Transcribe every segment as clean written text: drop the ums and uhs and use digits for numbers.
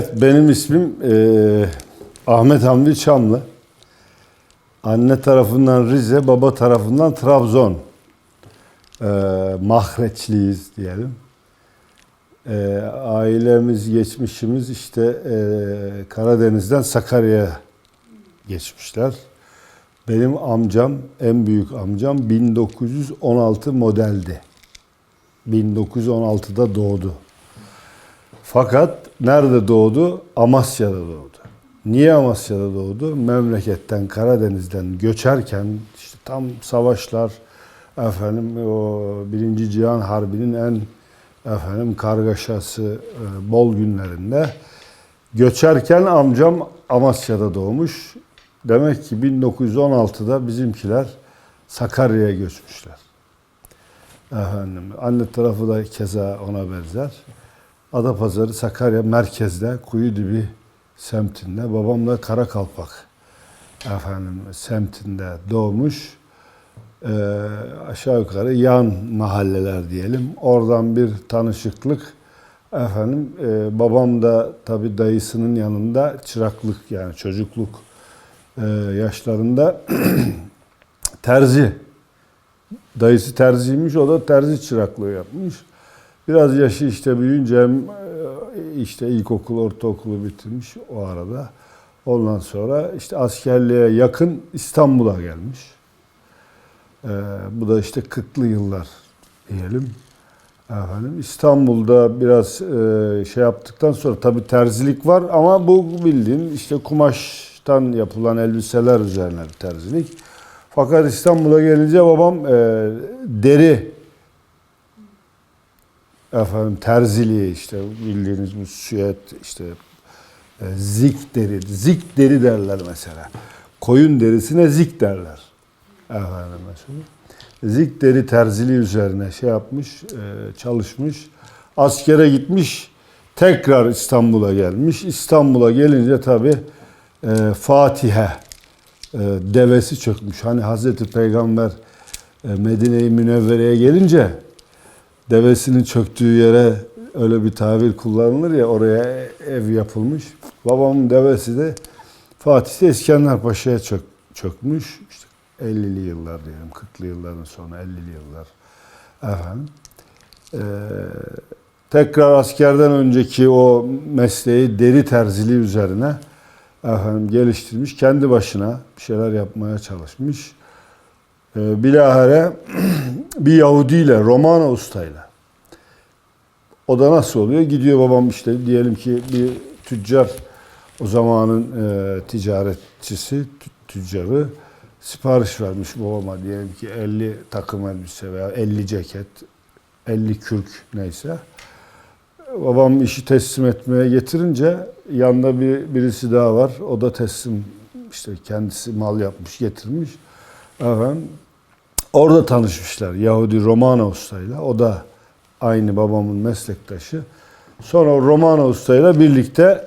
Evet, benim ismim Ahmet Hamdi Çamlı. Anne tarafından Rize, baba tarafından Trabzon. Mahreçliyiz diyelim. Ailemiz, geçmişimiz işte Karadeniz'den Sakarya'ya geçmişler. Benim amcam, en büyük amcam 1916 modeldi. 1916'da doğdu. Fakat nerede doğdu? Amasya'da doğdu. Niye Amasya'da doğdu? Memleketten, Karadeniz'den göçerken işte tam savaşlar, o Birinci Cihan Harbi'nin en kargaşası bol günlerinde göçerken amcam Amasya'da doğmuş. Demek ki 1916'da bizimkiler Sakarya'ya göçmüşler. Anne tarafı da keza ona benzer. Adapazarı, Sakarya merkezde, Kuyudibi semtinde, babam da Karakalpak semtinde doğmuş. Aşağı yukarı yan mahalleler diyelim. Oradan bir tanışıklık. Babam da tabii dayısının yanında çıraklık, yani çocukluk yaşlarında terzi. Dayısı terziymiş, o da terzi çıraklığı yapmış. Biraz yaşı işte büyüyünce işte ilkokul, ortaokulu bitirmiş o arada. Ondan sonra işte askerliğe yakın İstanbul'a gelmiş. Bu da işte 40'lı yıllar diyelim. İstanbul'da biraz şey yaptıktan sonra tabii terzilik var ama bu bildiğin işte kumaştan yapılan elbiseler üzerine bir terzilik. Fakat İstanbul'a gelince babam deri terziliği, işte bildiğiniz bu süet, işte zik deri derler mesela. Koyun derisine zik derler. Mesela. Zik deri terziliği üzerine şey yapmış, çalışmış. Askere gitmiş, tekrar İstanbul'a gelmiş. İstanbul'a gelince tabii Fatih'e devesi çökmüş. Hani Hazreti Peygamber Medine-i Münevvere'ye gelince devesinin çöktüğü yere öyle bir tabir kullanılır ya, oraya ev yapılmış. Babamın devesi de Fatih'te İskender Paşa'ya çökmüş. İşte 50'li yıllar diyelim, 40'lı yılların sonu, 50'li yıllar. Tekrar askerden önceki o mesleği deri terziliği üzerine geliştirmiş. Kendi başına bir şeyler yapmaya çalışmış. Bilahare bir Yahudiyle, Romano ustayla. O da nasıl oluyor? Gidiyor babam, işte diyelim ki bir tüccar, o zamanın ticaretçisi, tüccarı sipariş vermiş babama, diyelim ki 50 takım elbise veya 50 ceket, 50 kürk neyse. Babam işi teslim etmeye getirince yanında birisi daha var. O da teslim, işte kendisi mal yapmış, getirmiş. Orada tanışmışlar Yahudi Romano ustayla. O da aynı babamın meslektaşı. Sonra Romano ustayla birlikte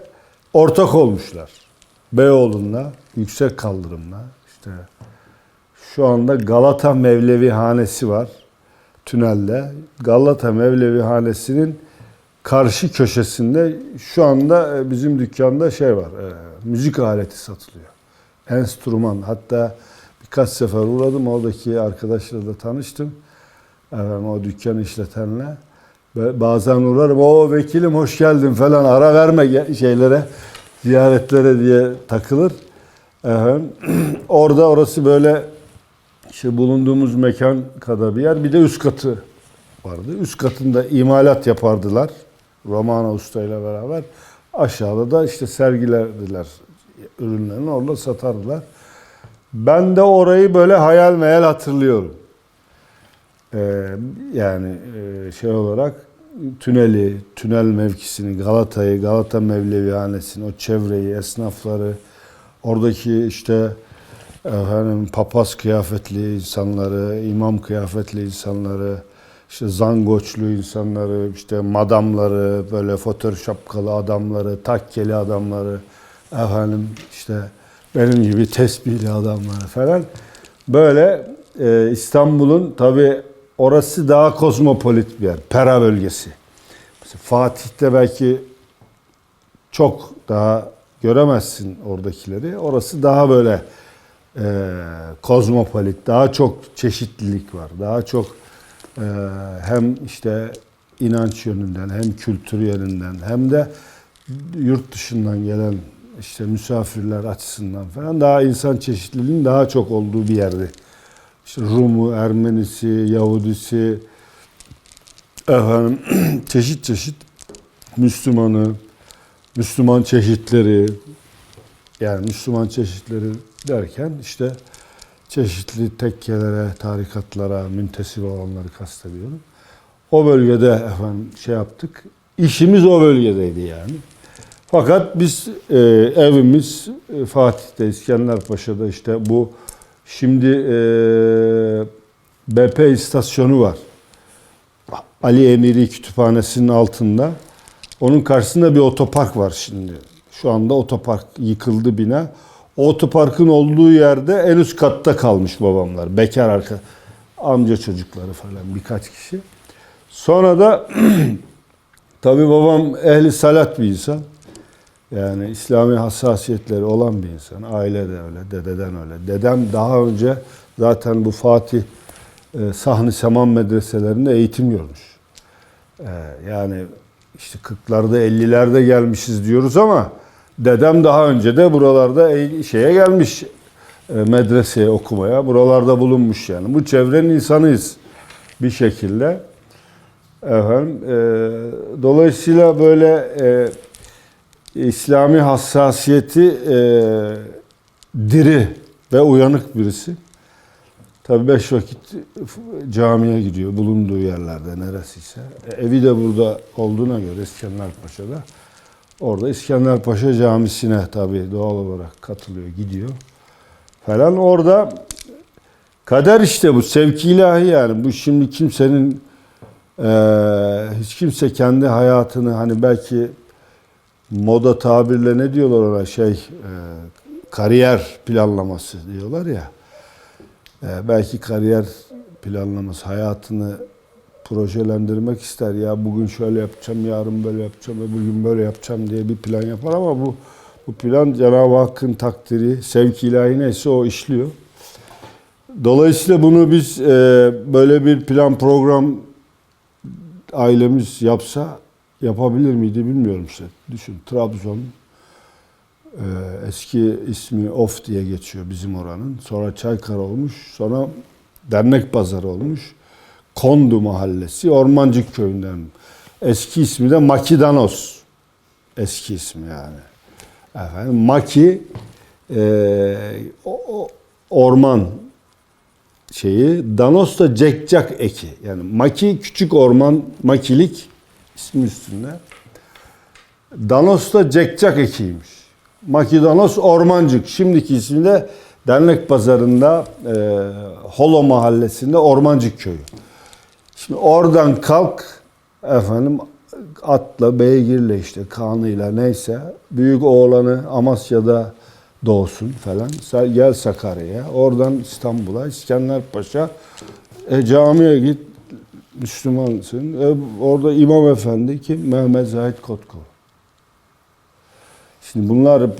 ortak olmuşlar. Beyoğlu'nda, yüksek kaldırımda. İşte şu anda Galata Mevlevi Hanesi var tünelde. Galata Mevlevi Hanesi'nin karşı köşesinde şu anda bizim dükkanda şey var. Müzik aleti satılıyor. Enstrüman. Hatta birkaç sefer uğradım. Oradaki arkadaşlarla da tanıştım. O dükkanı işletenle. Bazen uğrarım. O vekilim hoş geldin falan. Ara verme şeylere, ziyaretlere diye takılır. Orası böyle işte bulunduğumuz mekan kadar bir yer. Bir de üst katı vardı. Üst katında imalat yapardılar. Romano ustayla beraber. Aşağıda da işte sergilerdiler ürünlerini. Orada satardılar. Ben de orayı böyle hayal meyal hatırlıyorum. Şey olarak tünel mevkisini, Galata'yı, Galata Mevlevihanesi'ni, o çevreyi, esnafları, oradaki işte papaz kıyafetli insanları, imam kıyafetli insanları, işte zangoçlu insanları, işte madamları, böyle fotör şapkalı adamları, takkeli adamları, işte benim gibi tesbihli adamları falan. Böyle İstanbul'un tabii orası daha kozmopolit bir yer. Pera bölgesi. Mesela Fatih'te belki çok daha göremezsin oradakileri. Orası daha böyle kozmopolit, daha çok çeşitlilik var. Daha çok hem işte inanç yönünden, hem kültür yönünden, hem de yurt dışından gelen işte misafirler açısından falan daha insan çeşitliliğinin daha çok olduğu bir yerdi. İşte Rumu, Ermenisi, Yahudisi, efendim çeşit çeşit Müslümanı, Müslüman çeşitleri, yani Müslüman çeşitleri derken işte çeşitli tekkelere, tarikatlara müntesip olanları kastediyorum. O bölgede efendim şey yaptık. İşimiz o bölgedeydi yani. Fakat biz evimiz Fatih'te, İskenderpaşa'da işte bu şimdi BP istasyonu var. Ali Emiri Kütüphanesi'nin altında. Onun karşısında bir otopark var şimdi. Şu anda otopark yıkıldı bina. O otoparkın olduğu yerde en üst katta kalmış babamlar. Bekar amca çocukları falan birkaç kişi. Sonra da tabii babam ehli salat bir insan. Yani İslami hassasiyetleri olan bir insan. Aile de öyle, dededen öyle. Dedem daha önce zaten bu Fatih Sahn-ı Seman medreselerinde eğitim görmüş. Yani işte 40'larda 50'lerde gelmişiz diyoruz ama dedem daha önce de buralarda şeye gelmiş, medreseye okumaya, buralarda bulunmuş yani. Bu çevrenin insanıyız bir şekilde. Efendim, dolayısıyla böyle İslami hassasiyeti diri ve uyanık birisi. Tabii 5 vakit camiye gidiyor bulunduğu yerlerde neresiyse. Evi de burada olduğuna göre İskenderpaşa'da. Orada İskenderpaşa Camisi'ne tabii doğal olarak katılıyor, gidiyor falan. Orada kader işte bu, sevki ilahi yani. Bu şimdi kimsenin, hiç kimse kendi hayatını hani belki moda tabirle ne diyorlar ona kariyer planlaması diyorlar ya. Belki kariyer planlaması, hayatını projelendirmek ister. Ya bugün şöyle yapacağım, yarın böyle yapacağım, bugün böyle yapacağım diye bir plan yapar ama bu plan Cenab-ı Hakk'ın takdiri, sevki ilahi neyse o işliyor. Dolayısıyla bunu biz böyle bir plan program ailemiz yapsa yapabilir miydi bilmiyorum işte. Düşün Trabzon, eski ismi Of diye geçiyor bizim oranın. Sonra Çaykara olmuş. Sonra Dernek Pazarı olmuş. Kondu Mahallesi, Ormancık Köyü'nden. Eski ismi de Makidanos. Eski ismi yani. Efendim, Maki orman şeyi. Danos da cekcak eki. Yani Maki küçük orman, makilik ismi üstünde. Danos da cekcak ekiymiş. Makidanos Ormancık. Şimdiki ismi de Dernek Pazarı'nda Holo Mahallesi'nde Ormancık Köyü. Şimdi oradan kalk efendim atla, beygirle işte kanıyla neyse büyük oğlanı Amasya'da doğsun falan. Gel Sakarya'ya. Oradan İstanbul'a, İskenderpaşa. Camiye git. Müslümansın. Orada İmam Efendi kim? Mehmet Zahid Kotku. Şimdi bunlar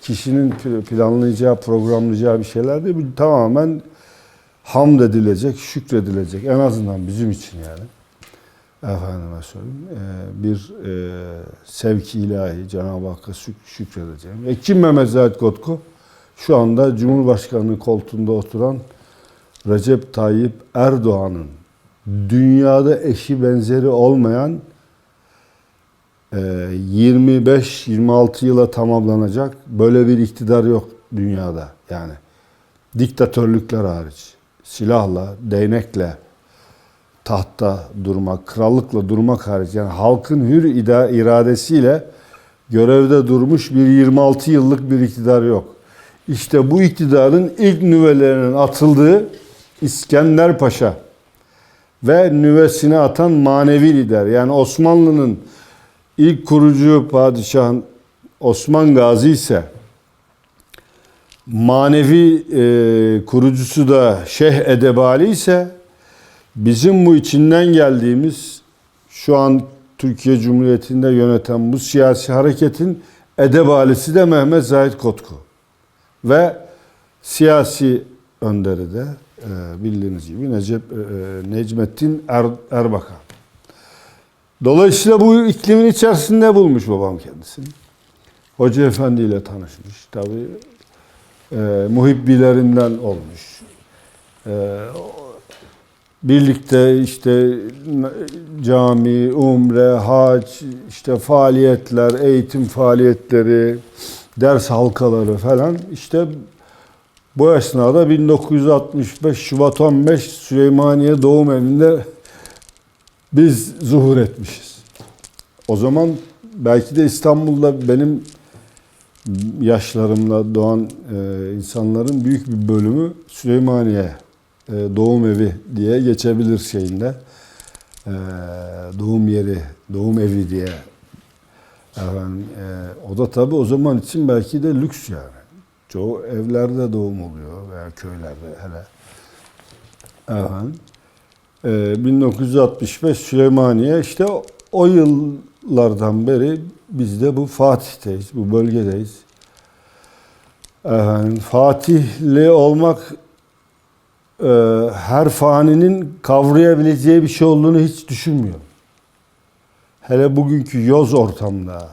kişinin planlayacağı, programlayacağı bir şeyler değil. Bu tamamen hamd edilecek, şükredilecek. En azından bizim için yani. Efendime söyleyeyim. Bir sevki ilahi, Cenab-ı Hakk'a şükredeceğim. Kim Mehmet Zahid Kotku? Şu anda Cumhurbaşkanı koltuğunda oturan Recep Tayyip Erdoğan'ın dünyada eşi benzeri olmayan 25-26 yıla tamamlanacak böyle bir iktidar yok dünyada yani. Diktatörlükler hariç. Silahla, değnekle, tahtta durmak, krallıkla durmak hariç. Yani halkın hür iradesiyle görevde durmuş bir 26 yıllık bir iktidar yok. İşte bu iktidarın ilk nüvelerinin atıldığı İskenderpaşa ve nüvesine atan manevi lider. Yani Osmanlı'nın ilk kurucu padişahın Osman Gazi ise manevi kurucusu da Şeyh Edebali ise bizim bu içinden geldiğimiz şu an Türkiye Cumhuriyeti'nde yöneten bu siyasi hareketin edebalisi de Mehmet Zahid Kotku. Ve siyasi önderi de bildiğiniz gibi Necmettin Erbakan. Dolayısıyla bu iklimin içerisinde bulmuş babam kendisini. Hoca Efendi ile tanışmış. Tabii muhibbilerinden olmuş. Birlikte işte cami, umre, hac, işte faaliyetler, eğitim faaliyetleri, ders halkaları falan. İşte bu esnada 1965 Şubat 15 Süleymaniye Doğum Evi'nde biz zuhur etmişiz. O zaman belki de İstanbul'da benim yaşlarımla doğan insanların büyük bir bölümü Süleymaniye Doğum Evi diye geçebilir şeyinde. Doğum yeri, doğum evi diye. Efendim, o da tabii o zaman için belki de lüks yani. Çoğu evlerde doğum oluyor veya köylerde hele. Efendim, 1965 Süleymaniye işte o yıllardan beri biz de bu Fatih'teyiz, bu bölgedeyiz. Efendim, Fatihli olmak her faninin kavrayabileceği bir şey olduğunu hiç düşünmüyorum. Hele bugünkü yoz ortamda,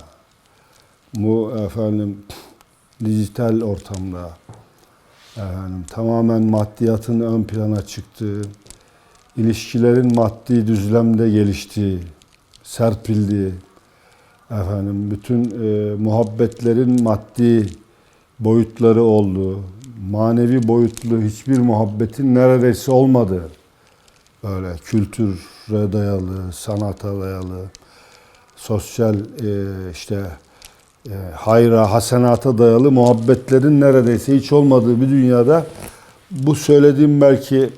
bu efendim dijital ortamda, efendim tamamen maddiyatın ön plana çıktığı, ilişkilerin maddi düzlemde geliştiği, serpildiği, efendim bütün muhabbetlerin maddi boyutları olduğu, manevi boyutlu hiçbir muhabbetin neredeyse olmadığı, böyle kültüre dayalı, sanata dayalı, sosyal hayra, hasenata dayalı muhabbetlerin neredeyse hiç olmadığı bir dünyada bu söylediğim belki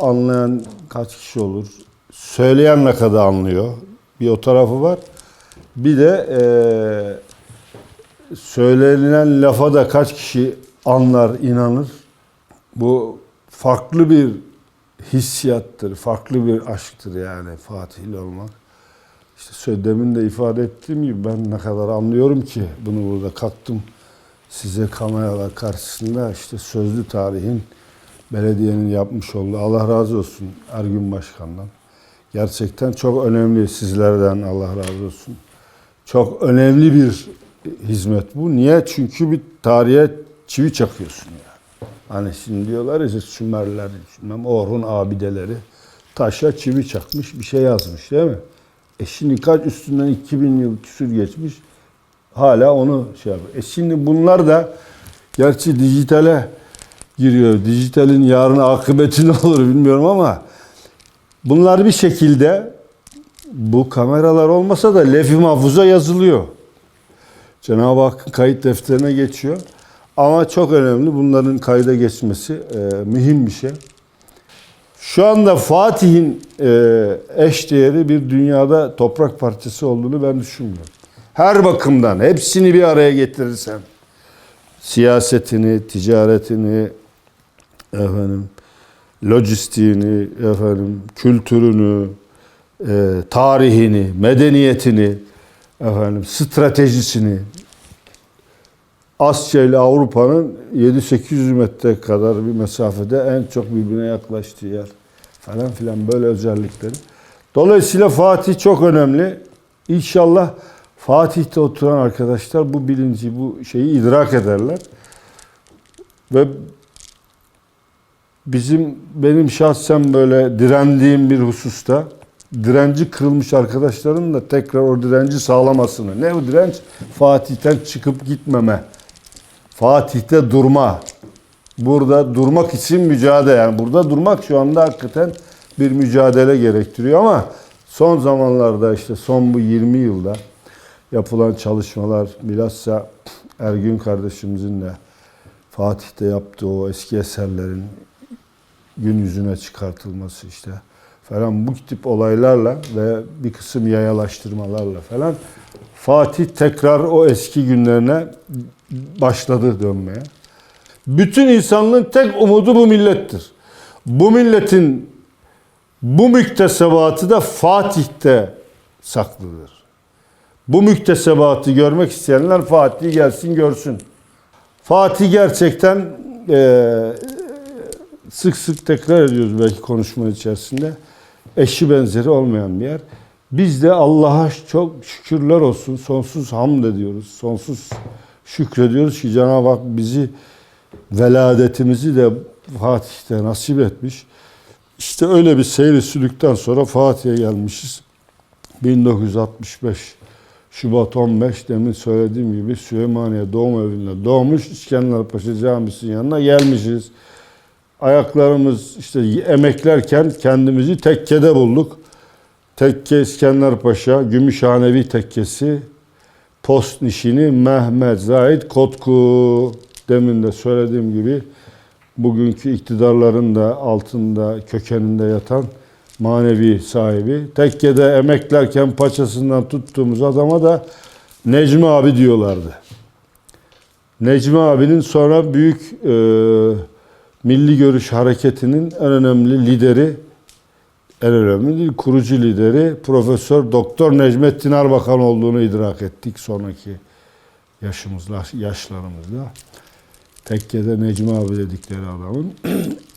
anlayan kaç kişi olur? Söyleyen ne kadar anlıyor? Bir o tarafı var. Bir de söylenilen lafa da kaç kişi anlar, inanır? Bu farklı bir hissiyattır, farklı bir aşktır yani Fatihli olmak. İşte demin de ifade ettiğim gibi ben ne kadar anlıyorum ki bunu burada kalktım size kameralar karşısında işte sözlü tarihin belediyenin yapmış olduğu, Allah razı olsun Ergün Başkan'dan. Gerçekten çok önemli, sizlerden Allah razı olsun. Çok önemli bir hizmet bu. Niye? Çünkü bir tarihe çivi çakıyorsun yani. Hani şimdi diyorlar ya Sümerler, Orhun abideleri taşa çivi çakmış bir şey yazmış değil mi? Şimdi kaç üstünden 2000 yıl küsur geçmiş hala onu şey yapıyor. Şimdi bunlar da gerçi dijitale giriyor. Dijitalin yarın akıbeti ne olur bilmiyorum ama bunlar bir şekilde bu kameralar olmasa da lef-i mahfuza yazılıyor. Cenab-ı Hakk'ın kayıt defterine geçiyor. Ama çok önemli bunların kayda geçmesi mühim bir şey. Şu anda Fatih'in eşdeğeri bir dünyada toprak parçası olduğunu ben düşünmüyorum. Her bakımdan hepsini bir araya getirirsen siyasetini, ticaretini, efendim lojistiğini, efendim kültürünü, tarihini, medeniyetini, efendim stratejisini, Asya ile Avrupa'nın 700-800 metre kadar bir mesafede en çok birbirine yaklaştığı yer falan filan böyle özellikleri. Dolayısıyla Fatih çok önemli. İnşallah Fatih'te oturan arkadaşlar bu bilinci, bu şeyi idrak ederler. Ve benim şahsen böyle direndiğim bir hususta direnci kırılmış arkadaşların da tekrar o direnci sağlamasını. Ne o direnç? Fatih'ten çıkıp gitmeme. Fatih'te durma. Burada durmak için mücadele. Yani burada durmak şu anda hakikaten bir mücadele gerektiriyor ama son zamanlarda işte son bu 20 yılda yapılan çalışmalar bilhassa Ergün kardeşimizin de Fatih'te yaptığı o eski eserlerin gün yüzüne çıkartılması işte falan bu tip olaylarla ve bir kısım yayalaştırmalarla falan Fatih tekrar o eski günlerine başladı dönmeye. Bütün insanlığın tek umudu bu millettir. Bu milletin bu müktesebatı da Fatih'te saklıdır. Bu müktesebatı görmek isteyenler Fatih'i gelsin görsün. Fatih gerçekten sık sık tekrar ediyoruz belki konuşma içerisinde. Eşi benzeri olmayan bir yer. Biz de Allah'a çok şükürler olsun. Sonsuz hamd ediyoruz. Sonsuz şükrediyoruz ki Cenab-ı Hak bizi veladetimizi de Fatih'te nasip etmiş. İşte öyle bir seyri sülükten sonra Fatih'e gelmişiz. 1965 Şubat 15 demin söylediğim gibi Süleymaniye Doğum Evi'nde doğmuş. İskenderpaşa Camisi'nin yanına gelmişiz. Ayaklarımız işte emeklerken kendimizi tekkede bulduk. Tekke İskenderpaşa, Gümüşhanevi Tekkesi, post nişini Mehmet Zahid Kotku. Demin de söylediğim gibi bugünkü iktidarların da altında, kökeninde yatan manevi sahibi. Tekkede emeklerken paçasından tuttuğumuz adama da Necmi abi diyorlardı. Necmi abinin sonra büyük Milli Görüş Hareketi'nin en önemli lideri, en önemli değil, kurucu lideri Profesör Doktor Necmettin Erbakan olduğunu idrak ettik sonraki yaşlarımızda. Tekkede Necmi abi dedikleri adamın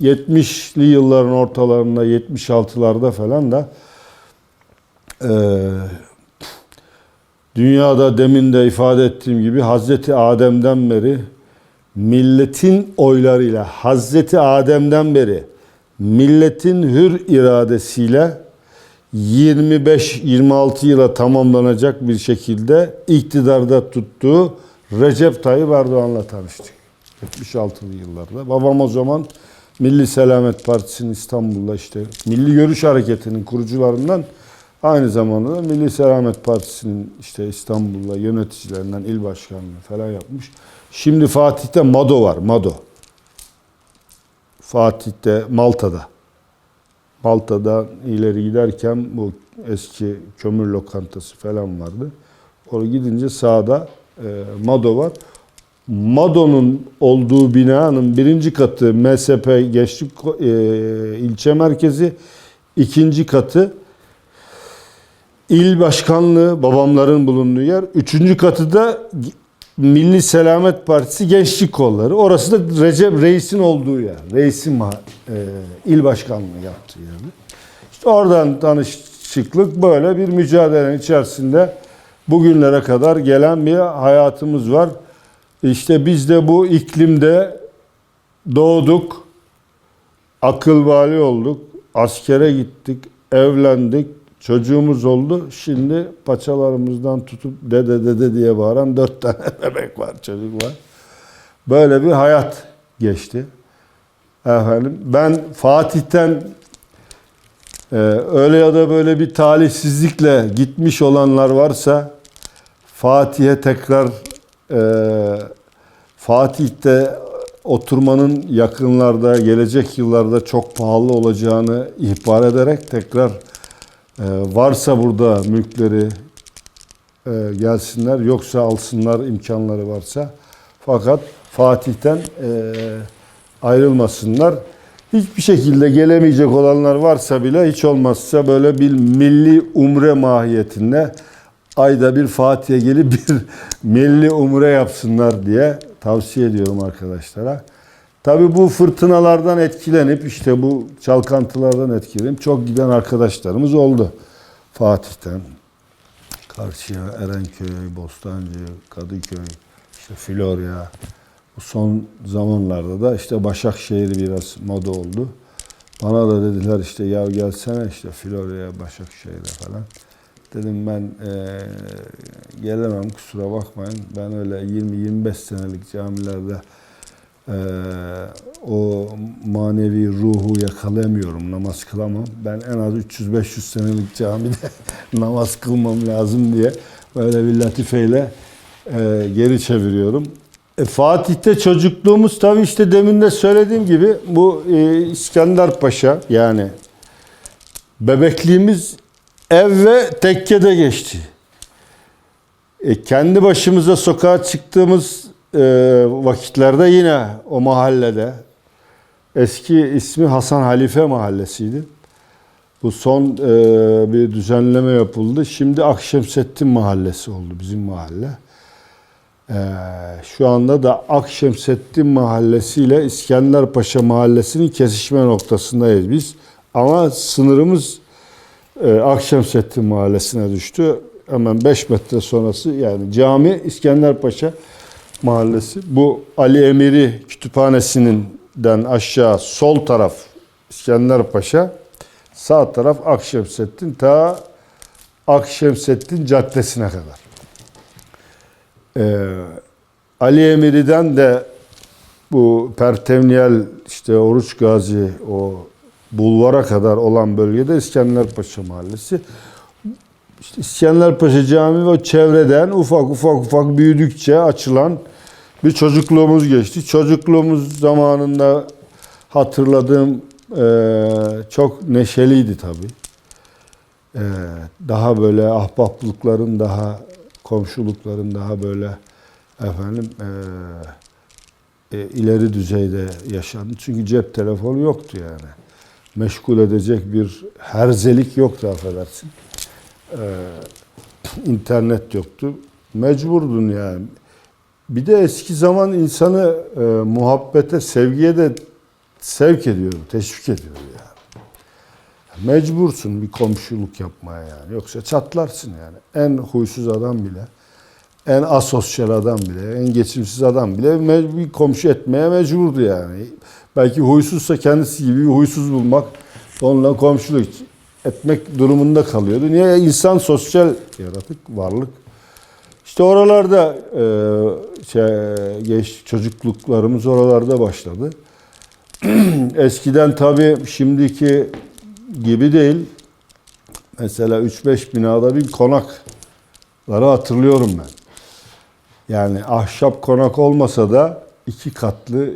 70'li yılların ortalarında 76'larda falan da dünyada demin de ifade ettiğim gibi Hazreti Adem'den beri milletin oylarıyla Hazreti Adem'den beri milletin hür iradesiyle 25-26 yıla tamamlanacak bir şekilde iktidarda tuttuğu Recep Tayyip Erdoğan'la tanıştık. 76'lı yıllarda. Babam o zaman Milli Selamet Partisi'nin İstanbul'da işte Milli Görüş Hareketi'nin kurucularından, aynı zamanda da Milli Selamet Partisi'nin işte İstanbul'da yöneticilerinden il başkanlığı falan yapmış. Şimdi Fatih'te MADO var, MADO. Fatih'te Malta'da. Malta'dan ileri giderken bu eski kömür lokantası falan vardı. Oraya gidince sağda MADO var. MADO'nun olduğu binanın birinci katı MSP Gençlik ilçe merkezi, ikinci katı il başkanlığı, babamların bulunduğu yer, üçüncü katı da Milli Selamet Partisi Gençlik Kolları. Orası da Recep Reis'in olduğu yer. Reis'in il başkanlığı yaptığı yer. İşte oradan tanışıklık, böyle bir mücadelenin içerisinde bugünlere kadar gelen bir hayatımız var. İşte biz de bu iklimde doğduk, akıl bali olduk, askere gittik, evlendik, çocuğumuz oldu. Şimdi paçalarımızdan tutup dede dede diye bağıran 4 tane bebek var, çocuk var. Böyle bir hayat geçti. Efendim, ben Fatih'ten öyle ya da böyle bir talihsizlikle gitmiş olanlar varsa Fatih'e tekrar Fatih'te oturmanın yakınlarda, gelecek yıllarda çok pahalı olacağını ihbar ederek tekrar varsa burada mülkleri gelsinler, yoksa alsınlar imkanları varsa. Fakat Fatih'ten ayrılmasınlar. Hiçbir şekilde gelemeyecek olanlar varsa bile hiç olmazsa böyle bir milli umre mahiyetinde ayda bir Fatih'e gelip bir milli umre yapsınlar diye tavsiye ediyorum arkadaşlara. Tabii bu fırtınalardan etkilenip, işte bu çalkantılardan etkilenip çok giden arkadaşlarımız oldu. Fatih'ten karşıya Erenköy, Bostancı, Kadıköy, işte Florya. Bu son zamanlarda da işte Başakşehir biraz moda oldu. Bana da dediler işte ya gelsene işte Florya'ya, Başakşehir'e falan. Dedim ben gelemem, kusura bakmayın. Ben öyle 20-25 senelik camilerde o manevi ruhu yakalayamıyorum, namaz kılamam. Ben en az 300-500 senelik camide namaz kılmam lazım diye böyle bir latifeyle geri çeviriyorum. Fatih'te çocukluğumuz tabii işte demin de söylediğim gibi bu İskenderpaşa, yani bebekliğimiz ev ve tekkede geçti. Kendi başımıza sokağa çıktığımız vakitlerde yine o mahallede, eski ismi Hasan Halife Mahallesi'ydi. Bu son bir düzenleme yapıldı. Şimdi Akşemseddin Mahallesi oldu bizim mahalle. Şu anda da Akşemseddin Mahallesi ile İskenderpaşa Mahallesi'nin kesişme noktasındayız biz. Ama sınırımız Akşemseddin Mahallesi'ne düştü. Hemen 5 metre sonrası yani cami İskenderpaşa Mahallesi. Bu Ali Emiri Kütüphanesi'nden aşağı sol taraf İskenderpaşa, sağ taraf Akşemseddin, ta Akşemseddin Caddesi'ne kadar. Ali Emiri'den de bu Pertevniyel, işte Oruç Gazi, o bulvara kadar olan bölgede İskenderpaşa Mahallesi. İşte İskenderpaşa Camii ve o çevreden ufak büyüdükçe açılan bir çocukluğumuz geçti. Çocukluğumuz zamanında hatırladığım çok neşeliydi tabii. Daha böyle ahbaplıkların, daha komşulukların daha böyle ileri düzeyde yaşandı. Çünkü cep telefonu yoktu yani. Meşgul edecek bir herzelik yoktu, affedersin. İnternet yoktu. Mecburdun yani. Bir de eski zaman insanı muhabbete, sevgiye de sevk ediyor, teşvik ediyor yani. Mecbursun bir komşuluk yapmaya yani. Yoksa çatlarsın yani. En huysuz adam bile, en asosyal adam bile, en geçimsiz adam bile bir komşu etmeye mecburdu yani. Belki huysuzsa kendisi gibi bir huysuz bulmak, onunla komşuluk etmek durumunda kalıyordu. Niye? İnsan sosyal yaratık, varlık. İşte oralarda çocukluklarımız oralarda başladı. Eskiden tabii şimdiki gibi değil. Mesela 3-5 binada bir konakları hatırlıyorum ben. Yani ahşap konak olmasa da 2 katlı,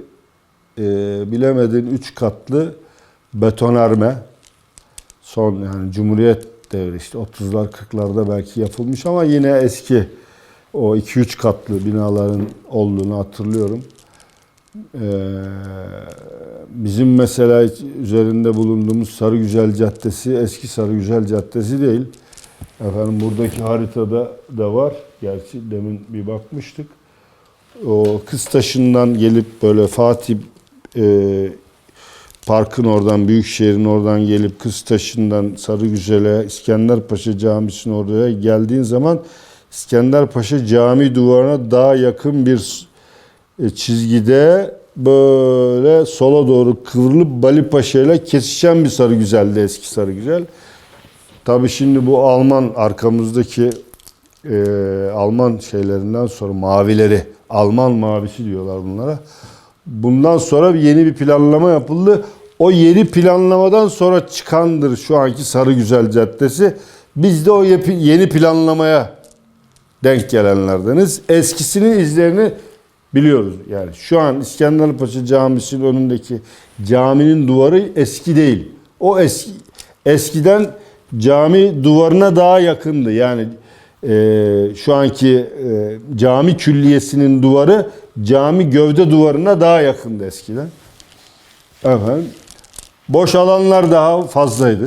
bilemedin 3 katlı betonarme. Son yani Cumhuriyet devri işte 30'lar 40'larda belki yapılmış ama yine eski o 2-3 katlı binaların olduğunu hatırlıyorum. Bizim mesela üzerinde bulunduğumuz Sarıgüzel Caddesi eski Sarıgüzel Caddesi değil. Efendim buradaki haritada da var. Gerçi demin bir bakmıştık. O Kıztaşı'ndan gelip böyle Fatih Park'ın oradan, Büyükşehir'in oradan gelip Kıztaşı'ndan Sarıgüzel'e, İskenderpaşa Camisi'nin oraya geldiğin zaman İskenderpaşa Cami duvarına daha yakın bir çizgide böyle sola doğru kıvrılıp Balipaşa ile kesişen bir Sarıgüzel'di eski Sarıgüzel. Tabii şimdi bu Alman arkamızdaki Alman şeylerinden sonra mavileri, Alman mavisi diyorlar bunlara. Bundan sonra yeni bir planlama yapıldı. O yeni planlamadan sonra çıkandır şu anki Sarıgüzel Caddesi. Biz de o yeni planlamaya denk gelenlerdeniz. Eskisinin izlerini biliyoruz. Yani şu an İskenderpaşa Camisi'nin önündeki caminin duvarı eski değil. O eskiden cami duvarına daha yakındı. Yani şu anki cami külliyesinin duvarı cami gövde duvarına daha yakındı eskiden. Efendim, boş alanlar daha fazlaydı.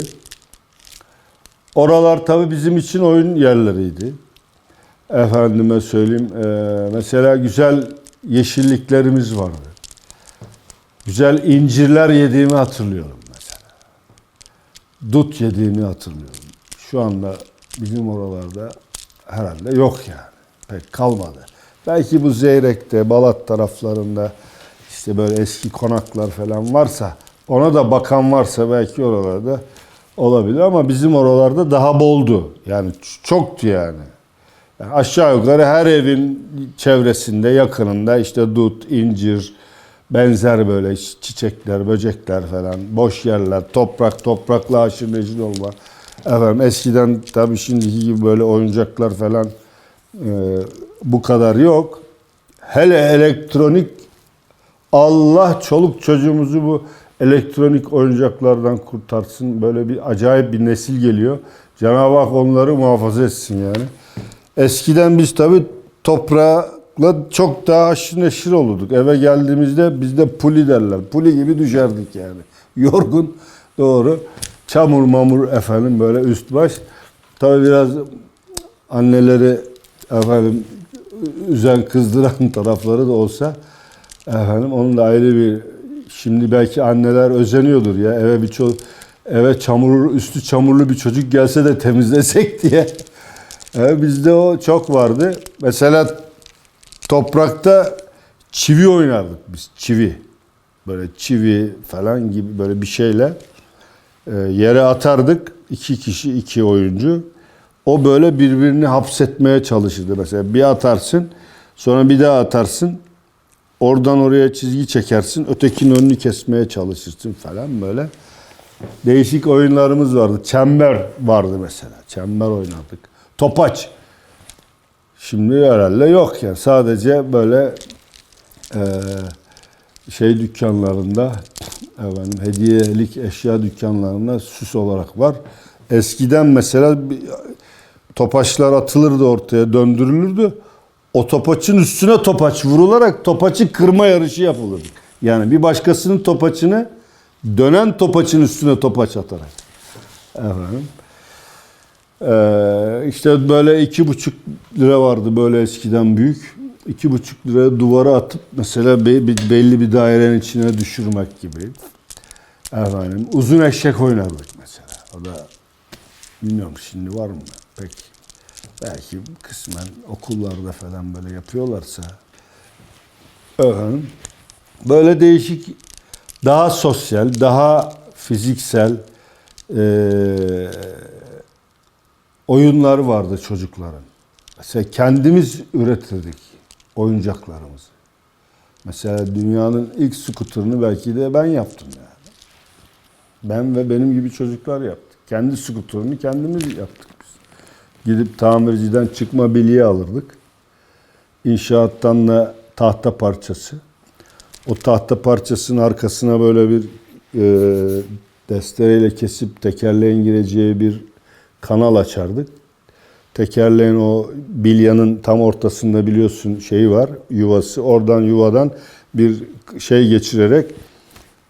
Oralar tabii bizim için oyun yerleriydi. Efendime söyleyeyim, mesela güzel yeşilliklerimiz vardı. Güzel incirler yediğimi hatırlıyorum mesela. Dut yediğimi hatırlıyorum. Şu anda bizim oralarda herhalde yok yani. Pek kalmadı. Belki bu Zeyrek'te, Balat taraflarında işte böyle eski konaklar falan varsa, ona da bakan varsa belki oralarda olabilir ama bizim oralarda daha boldu. Yani çoktu yani. Yani aşağı yukarı her evin çevresinde, yakınında işte dut, incir, benzer böyle çiçekler, böcekler falan, boş yerler, toprakla haşır neşir olma. Efendim eskiden tabii şimdiki gibi böyle oyuncaklar falan bu kadar yok. Hele elektronik, Allah çoluk çocuğumuzu bu elektronik oyuncaklardan kurtarsın. Böyle bir acayip bir nesil geliyor. Cenab-ı Hak onları muhafaza etsin yani. Eskiden biz tabii toprakla çok daha haşır neşir olurduk. Eve geldiğimizde bizde puli derler. Puli gibi düşerdik yani. Yorgun, doğru. çamur mamur efendim böyle üst baş. Tabii biraz anneleri efendim üzen kızdıran tarafları da olsa efendim onun da ayrı bir, şimdi belki anneler özeniyordur ya eve çamur üstü çamurlu bir çocuk gelse de temizlesek diye. Bizde o çok vardı. Mesela toprakta çivi oynardık biz. Çivi. Böyle çivi falan gibi böyle bir şeyle yere atardık. 2 kişi, 2 oyuncu. O böyle birbirini hapsetmeye çalışırdı. Mesela bir atarsın, sonra bir daha atarsın. Oradan oraya çizgi çekersin. Ötekinin önünü kesmeye çalışırsın falan böyle. Değişik oyunlarımız vardı. Çember vardı mesela. Çember oynardık. Topaç. Şimdi herhalde yok yani. Sadece böyle şey dükkanlarında, efendim, hediyelik eşya dükkanlarında süs olarak var. Eskiden mesela topaçlar atılırdı ortaya, döndürülürdü. O topaçın üstüne topaç vurularak topaçı kırma yarışı yapılırdı. Yani bir başkasının topaçını dönen topaçın üstüne topaç atarak. Efendim. İşte böyle 2,5 lira vardı böyle eskiden büyük. 2,5 liraya duvara atıp mesela belli bir dairenin içine düşürmek gibi. Efendim, uzun eşek oynardık mesela. O da bilmiyorum şimdi var mı pek. Belki kısmen okullarda falan böyle yapıyorlarsa. Efendim, böyle değişik, daha sosyal, daha fiziksel oyunlar vardı çocukların. Mesela kendimiz üretirdik oyuncaklarımızı. Mesela dünyanın ilk skuterını belki de ben yaptım yani. Ben ve benim gibi çocuklar yaptık. Kendi skuterını kendimiz yaptık biz. Gidip tamirciden çıkma bilye alırdık. İnşaattan da tahta parçası. O tahta parçasının arkasına böyle bir destereyle kesip tekerleğin gireceği bir kanal açardık. Tekerleğin o bilyanın tam ortasında biliyorsun şeyi var, yuvası. Oradan yuvadan bir şey geçirerek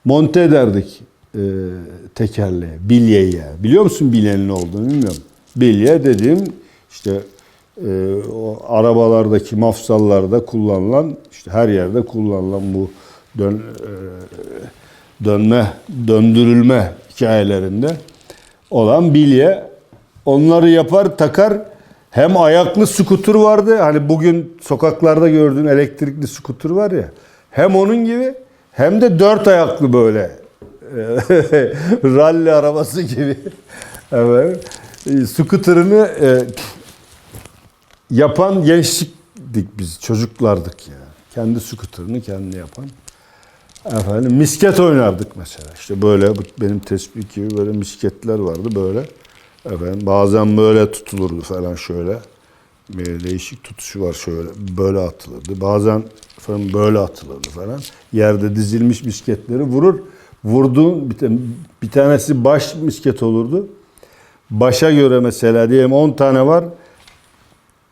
monte ederdik tekerleğe, bilyeyi yani. Biliyor musun bilyenin ne olduğunu bilmiyorum. Bilye dediğim işte o arabalardaki mafsallarda kullanılan, işte her yerde kullanılan bu döndürülme hikayelerinde olan bilye. Onları yapar, takar. Hem ayaklı skuter vardı. Hani bugün sokaklarda gördüğün elektrikli skuter var ya. Hem onun gibi hem de 4 ayaklı böyle ralli arabası gibi. Evet. Skuterını yapan gençliktik biz. Çocuklardık ya. Kendi skuterını kendi yapan. Efendim misket oynardık mesela. İşte böyle benim tespih gibi böyle misketler vardı böyle. Efendim, bazen böyle tutulurdu falan şöyle. Bir değişik tutuşu var şöyle. Böyle atılırdı. Bazen efendim böyle atılırdı falan. Yerde dizilmiş misketleri vurduğun bir tanesi baş misket olurdu. Başa göre mesela diyelim 10 tane var.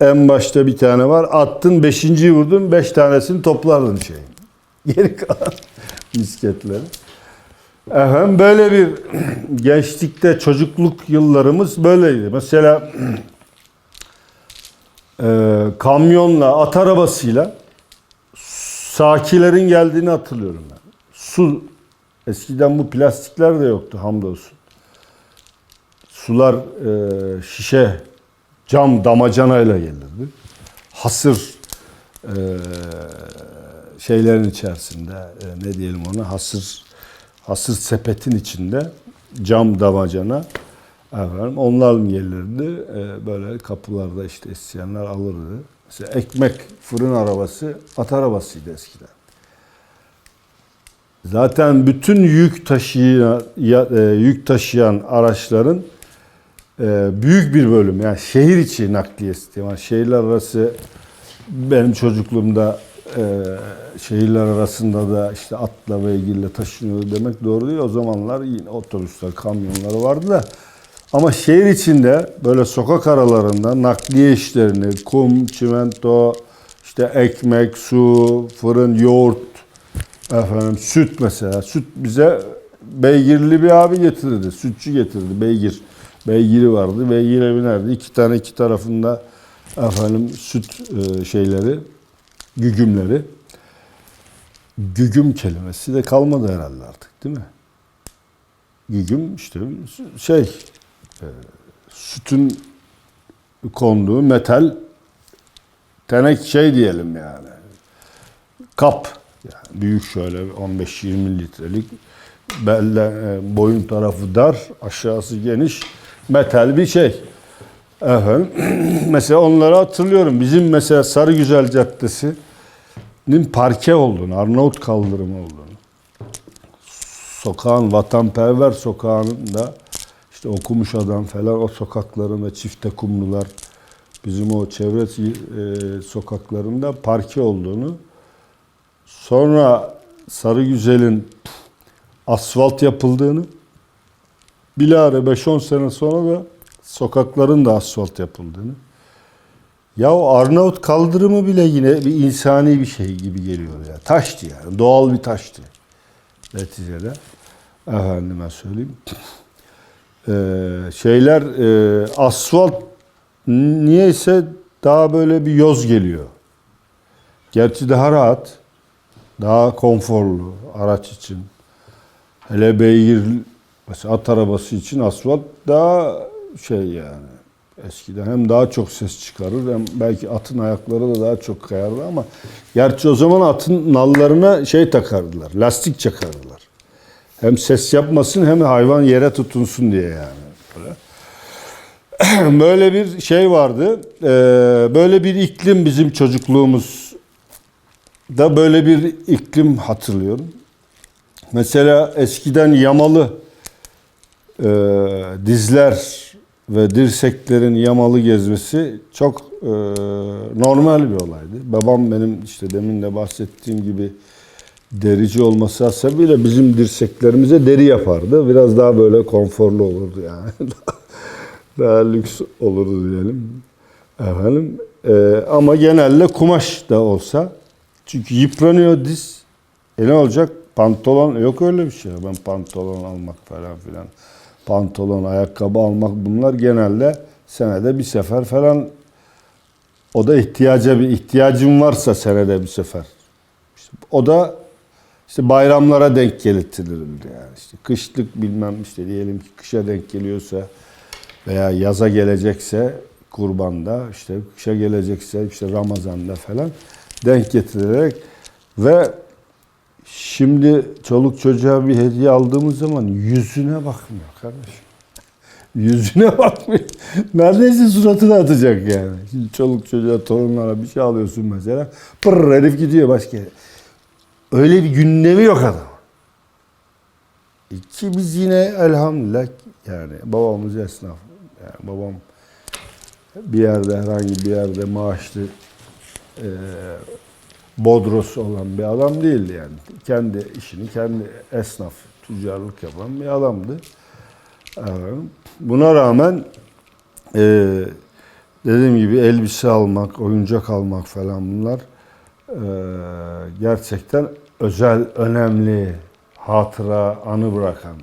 En başta bir tane var. Attın 5.'yi vurdun. 5 tanesini toplardın şeyin. Geri kalan misketleri. Efendim böyle bir gençlikte çocukluk yıllarımız böyleydi. Mesela kamyonla, at arabasıyla sakilerin geldiğini hatırlıyorum ben. Su, eskiden bu plastikler de yoktu hamdolsun. Sular şişe, cam damacanayla gelirdi. Hasır şeylerin içerisinde, ne diyelim ona, hasır sepetin içinde cam damacana, efendim, onlar gelirdi. Böyle kapılarda işte isteyenler alırdı. Mesela ekmek fırın arabası at arabasıydı eskiden. Zaten bütün yük taşıyan araçların büyük bir bölüm, yani şehir içi nakliyesi, yani şehirler arası, benim çocukluğumda şehirler arasında da işte atla ve ilgili taşınıyordu demek doğru değil. O zamanlar yine otobüsler, kamyonları vardı da. Ama şehir içinde böyle sokak aralarında nakliye işlerini, kum, çimento, işte ekmek, su, fırın, yoğurt, efendim süt mesela. Süt bize beygirli bir abi getirirdi. Sütçü getirdi. Beygir. Beygiri vardı. Beygire binerdi. İki tarafında efendim süt şeyleri, gügümleri. Gügüm kelimesi de kalmadı herhalde artık, değil mi? Gügüm işte sütün konduğu metal diyelim yani. Kap. Yani büyük şöyle 15-20 litrelik boyun tarafı dar, aşağısı geniş metal bir şey. Efendim, mesela onları hatırlıyorum. Bizim mesela Sarıgüzel Caddesi'nin parke olduğunu, Arnavut kaldırımı olduğunu, sokağın, Vatanperver sokağında işte Okumuş Adam falan o sokaklarında Çifte Kumlular, bizim o çevre sokaklarında parke olduğunu, sonra Sarıgüzel'in asfalt yapıldığını, bilahare 5-10 sene sonra da sokakların da asfalt yapıldığını. Ya o Arnavut kaldırımı bile yine bir insani bir şey gibi geliyor ya. Taştı yani. Doğal bir taştı. Neticede. Efendime söyleyeyim. Asfalt niyeyse daha böyle bir yoz geliyor. Gerçi daha rahat, daha konforlu araç için. Hele beygir, mesela at arabası için asfalt daha yani. Eskiden hem daha çok ses çıkarır hem belki atın ayakları da daha çok kayardı ama gerçi o zaman atın nallarına takardılar, lastik çakardılar. Hem ses yapmasın hem hayvan yere tutunsun diye yani. Böyle bir şey vardı. Böyle bir iklim bizim çocukluğumuzda böyle bir iklim hatırlıyorum. Mesela eskiden yamalı dizler ve dirseklerin yamalı gezmesi çok normal bir olaydı. Babam benim işte demin de bahsettiğim gibi derici olması hasebiyle bizim dirseklerimize deri yapardı. Biraz daha böyle konforlu olurdu yani. Daha lüks olurdu diyelim. Efendim, ama genelde kumaş da olsa. Çünkü yıpranıyor diz. Ne olacak? Pantolon yok öyle bir şey. Ben pantolon almak falan filan. Pantolon, ayakkabı almak bunlar genelde senede bir sefer falan. O da ihtiyacım varsa senede bir sefer. İşte o da işte bayramlara denk getirilirdi yani. İşte kışlık bilmem işte diyelim ki kışa denk geliyorsa veya yaza gelecekse kurbanda, işte kışa gelecekse işte Ramazan'da falan denk getirilerek ve şimdi çoluk çocuğa bir hediye aldığımız zaman yüzüne bakmıyor kardeşim. Yüzüne bakmıyor. Neredeyse suratına atacak yani. Şimdi çoluk çocuğa, torunlara bir şey alıyorsun mesela. Pırr herif gidiyor başka yere. Öyle bir gündemi yok adam. Ki biz yine elhamdülillah yani babamız esnaf. Yani babam bir yerde herhangi bir yerde maaşlı bodrosu olan bir adam değildi yani. Kendi işini, kendi esnaf, tüccarlık yapan bir adamdı. Buna rağmen dediğim gibi elbise almak, oyuncak almak falan bunlar gerçekten özel, önemli, hatıra, anı bırakan.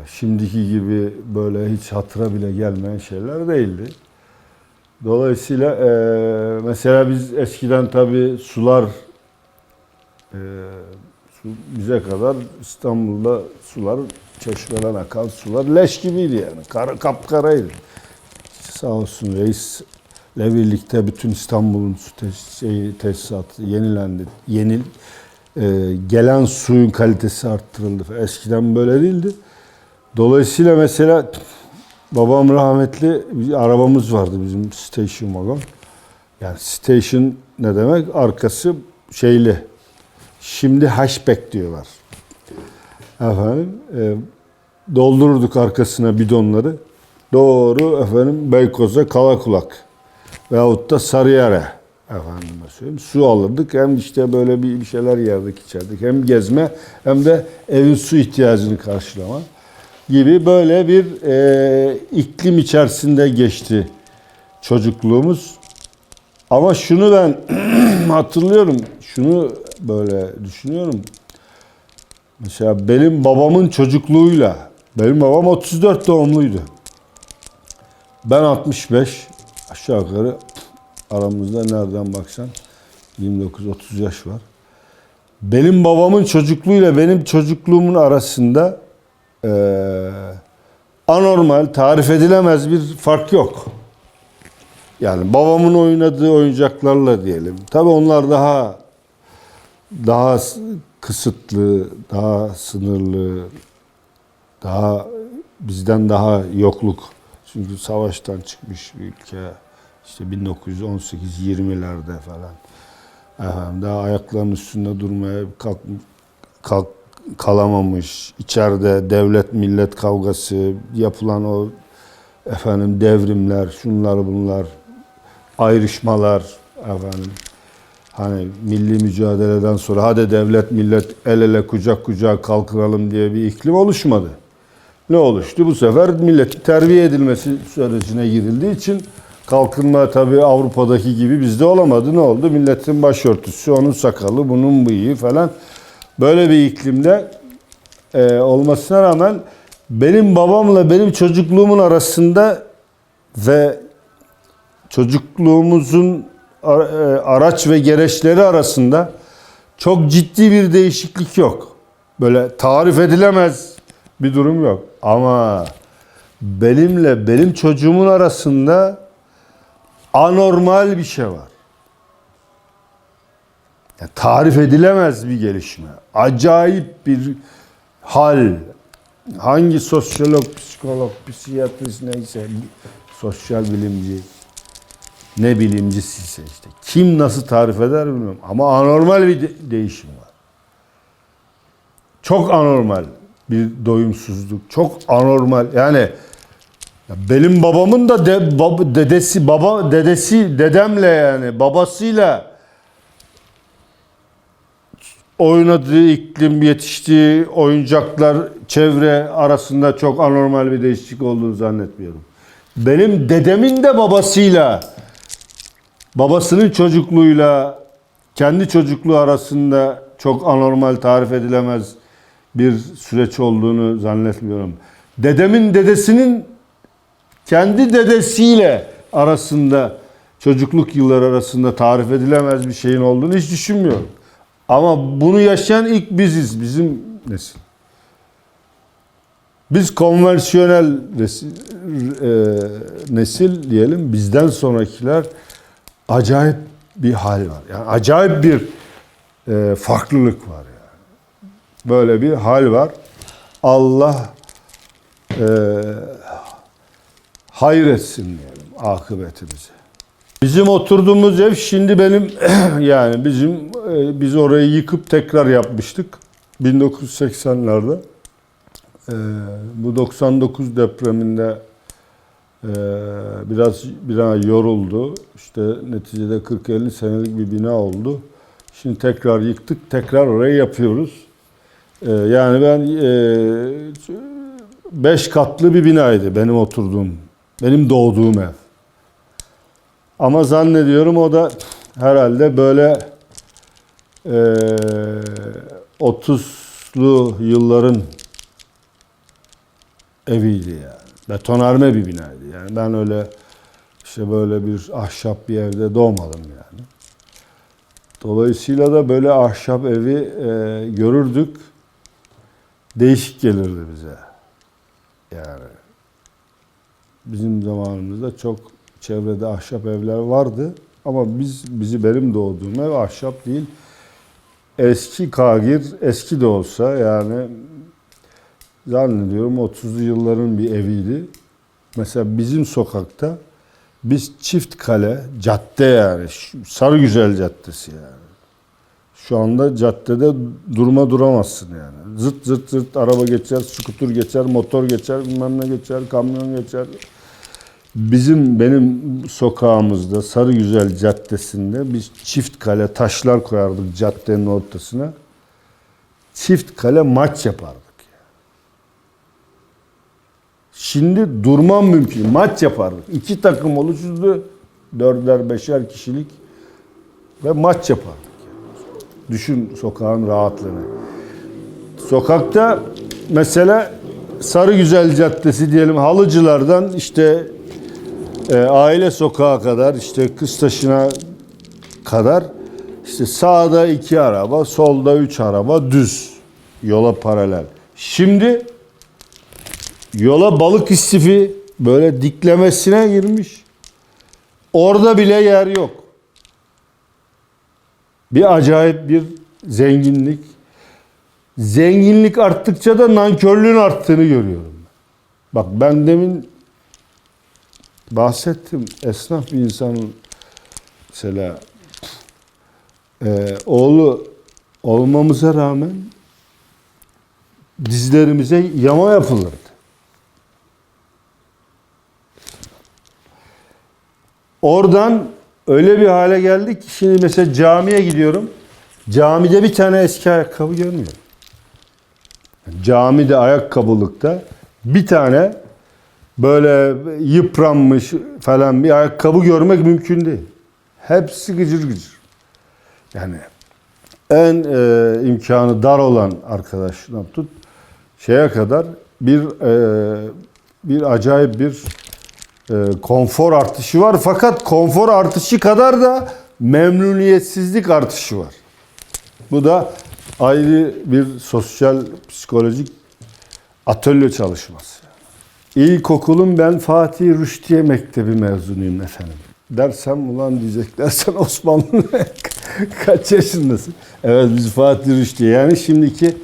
Şimdiki gibi böyle hiç hatıra bile gelmeyen şeyler değildi. Dolayısıyla mesela biz eskiden tabii sular bize kadar İstanbul'da sular, çeşmeden akan sular leş gibiydi yani. Kapkaraydı. Sağ olsun reisle birlikte bütün İstanbul'un su tesisatı yenilendi. Gelen suyun kalitesi arttırıldı. Eskiden böyle değildi. Dolayısıyla mesela babam rahmetli bir arabamız vardı bizim station wagon. Yani station ne demek? Arkası şeyli. Şimdi hatchback diyorlar. Efendim doldururduk arkasına bidonları. Doğru efendim Beykoz'a Kalakulak veyahut da Sarıyer'e efendime söyleyeyim. Su alırdık. Hem işte böyle bir şeyler yerdik, içerdik. Hem gezme hem de evin su ihtiyacını karşılama gibi böyle bir iklim içerisinde geçti çocukluğumuz. Ama şunu ben hatırlıyorum, şunu böyle düşünüyorum. Mesela benim babamın çocukluğuyla, benim babam 34 doğumluydu. Ben 65, aşağı yukarı aramızda nereden baksan 29-30 yaş var. Benim babamın çocukluğuyla benim çocukluğumun arasında anormal, tarif edilemez bir fark yok. Yani babamın oynadığı oyuncaklarla diyelim. Tabii onlar daha kısıtlı, daha sınırlı, daha bizden daha yokluk. Çünkü savaştan çıkmış bir ülke. İşte 1918-20'lerde falan. Daha ayaklarının üstünde durmaya kalamamış. İçeride devlet millet kavgası, yapılan o devrimler, şunlar bunlar, ayrışmalar hani milli mücadeleden sonra hadi devlet millet el ele kucak kucağa kalkınalım diye bir iklim oluşmadı. Ne oluştu? Bu sefer milletin terbiye edilmesi sürecine girildiği için kalkınma tabii Avrupa'daki gibi bizde olamadı. Ne oldu? Milletin başörtüsü, onun sakalı, bunun bıyığı falan. Böyle bir iklimde olmasına rağmen benim babamla benim çocukluğumun arasında ve çocukluğumuzun araç ve gereçleri arasında çok ciddi bir değişiklik yok. Böyle tarif edilemez bir durum yok. Ama benimle benim çocuğumun arasında anormal bir şey var. Yani tarif edilemez bir gelişme. Acayip bir hal. Hangi sosyolog, psikolog, psikiyatrist neyse, sosyal bilimci, ne bilimcisiyse işte. Kim nasıl tarif eder bilmiyorum. Ama anormal bir değişim var. Çok anormal bir doyumsuzluk. Çok anormal. Yani benim babamın da dedemle yani babasıyla oynadığı iklim, yetiştiği oyuncaklar, çevre arasında çok anormal bir değişiklik olduğunu zannetmiyorum. Benim dedemin de babasının çocukluğuyla kendi çocukluğu arasında çok anormal, tarif edilemez bir süreç olduğunu zannetmiyorum. Dedemin dedesinin kendi dedesiyle arasında, çocukluk yılları arasında tarif edilemez bir şeyin olduğunu hiç düşünmüyorum. Ama bunu yaşayan ilk biziz, bizim nesil. Biz konvansiyonel nesil diyelim, bizden sonrakiler acayip bir hal var. Yani acayip bir farklılık var yani. Böyle bir hal var. Allah hayretsin diyelim akıbetimizi. Bizim oturduğumuz ev şimdi benim yani biz orayı yıkıp tekrar yapmıştık 1980'lerde. Bu 99 depreminde biraz bina yoruldu. İşte neticede 40-50 senelik bir bina oldu. Şimdi tekrar yıktık, tekrar orayı yapıyoruz. Yani ben 5 katlı bir binaydı benim oturduğum, benim doğduğum ev. Ama zannediyorum o da herhalde böyle 30'lu yılların eviydi yani. Betonarme bir binaydı. Yani ben öyle işte böyle bir ahşap bir evde doğmadım yani. Dolayısıyla da böyle ahşap evi görürdük. Değişik gelirdi bize. Yani bizim zamanımızda çok çevrede ahşap evler vardı. Ama benim doğduğum ev ahşap değil. Eski kagir, eski de olsa yani zannediyorum 30'lu yılların bir eviydi. Mesela bizim sokakta biz çift kale, cadde yani Sarıgüzel Caddesi yani. Şu anda caddede duramazsın yani. Zırt zırt zırt araba geçer, skuter geçer, motor geçer, bilmem ne geçer, kamyon geçer. Benim sokağımızda Sarıgüzel Caddesi'nde biz çift kale taşlar koyardık caddenin ortasına. Çift kale maç yapardık. Şimdi durmam mümkün. Maç yapardık. 2 takım oluşurdu. 4'er 5'er kişilik ve maç yapardık. Düşün sokağın rahatlığını. Sokakta mesela Sarıgüzel Caddesi diyelim, Halıcılardan işte Aile Sokağı kadar, işte Kıztaşı'na kadar, işte sağda 2 araba, solda 3 araba düz. Yola paralel. Şimdi yola balık istifi böyle diklemesine girmiş. Orada bile yer yok. Bir acayip bir zenginlik. Zenginlik arttıkça da nankörlüğün arttığını görüyorum. Bak ben demin bahsettim. Esnaf bir insanın mesela oğlu olmamıza rağmen dizlerimize yama yapılırdı. Oradan öyle bir hale geldik ki şimdi mesela camiye gidiyorum. Camide bir tane eski ayakkabı görmüyorum. Camide ayakkabılıkta bir tane böyle yıpranmış falan bir ayakkabı görmek mümkün değil. Hepsi gıcır gıcır. Yani en imkanı dar olan arkadaşından tut şeye kadar bir acayip bir konfor artışı var. Fakat konfor artışı kadar da memnuniyetsizlik artışı var. Bu da ayrı bir sosyal psikolojik atölye çalışması. İlkokulun ben Fatih Rüştiye Mektebi mezunuyum efendim. Dersem ulan diyecekler sen Osmanlı kaç yaşındasın? Evet biz Fatih Rüştiye, yani şimdiki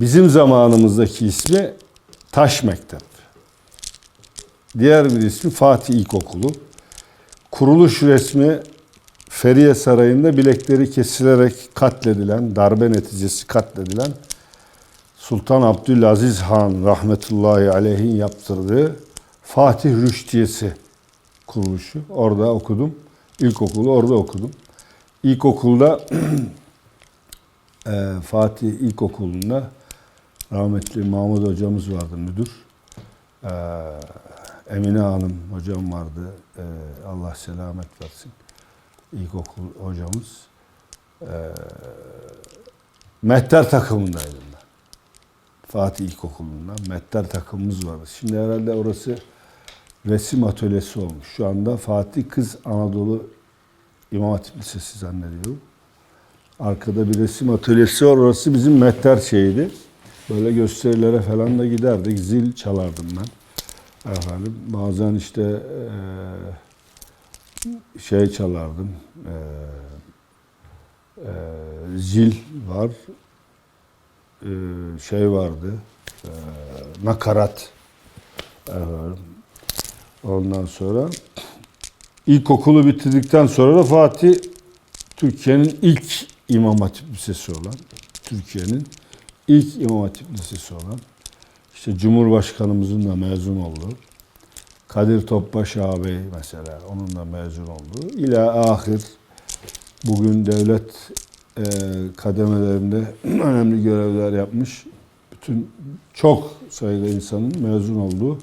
bizim zamanımızdaki ismi Taş Mektep. Diğer bir ismi Fatih İlkokulu. Kuruluş resmi Feriye Sarayı'nda bilekleri kesilerek katledilen, darbe neticesi katledilen Sultan Abdülaziz Han rahmetullahi aleyhin yaptırdığı Fatih Rüştiyesi kuruluşu. Orada okudum. İlkokulu orada okudum. İlkokulda Fatih İlkokulu'nda rahmetli Mahmut hocamız vardı, müdür. Emine Hanım hocam vardı. Allah selamet versin. İlkokul hocamız. Mehter takımındaydım ben. Fatih İlkokulu'nda mehter takımımız vardı. Şimdi herhalde orası resim atölyesi olmuş. Şu anda Fatih Kız Anadolu İmam Hatip Lisesi zannediyorum. Arkada bir resim atölyesi var. Orası bizim mehter şeyiydi. Böyle gösterilere falan da giderdik. Zil çalardım ben. Efendim, bazen işte şey çalardım. Zil var. Şey vardı. Nakarat. Efendim. Ondan sonra ilkokulu bitirdikten sonra da Fatih Türkiye'nin ilk İmam Hatip Lisesi olan, Türkiye'nin ilk İmam Hatip Lisesi olan, işte Cumhurbaşkanımızın da mezun olduğu, Kadir Topbaş ağabey mesela, onun da mezun olduğu, ila ahir bugün devlet kademelerinde önemli görevler yapmış, bütün çok sayıda insanın mezun olduğu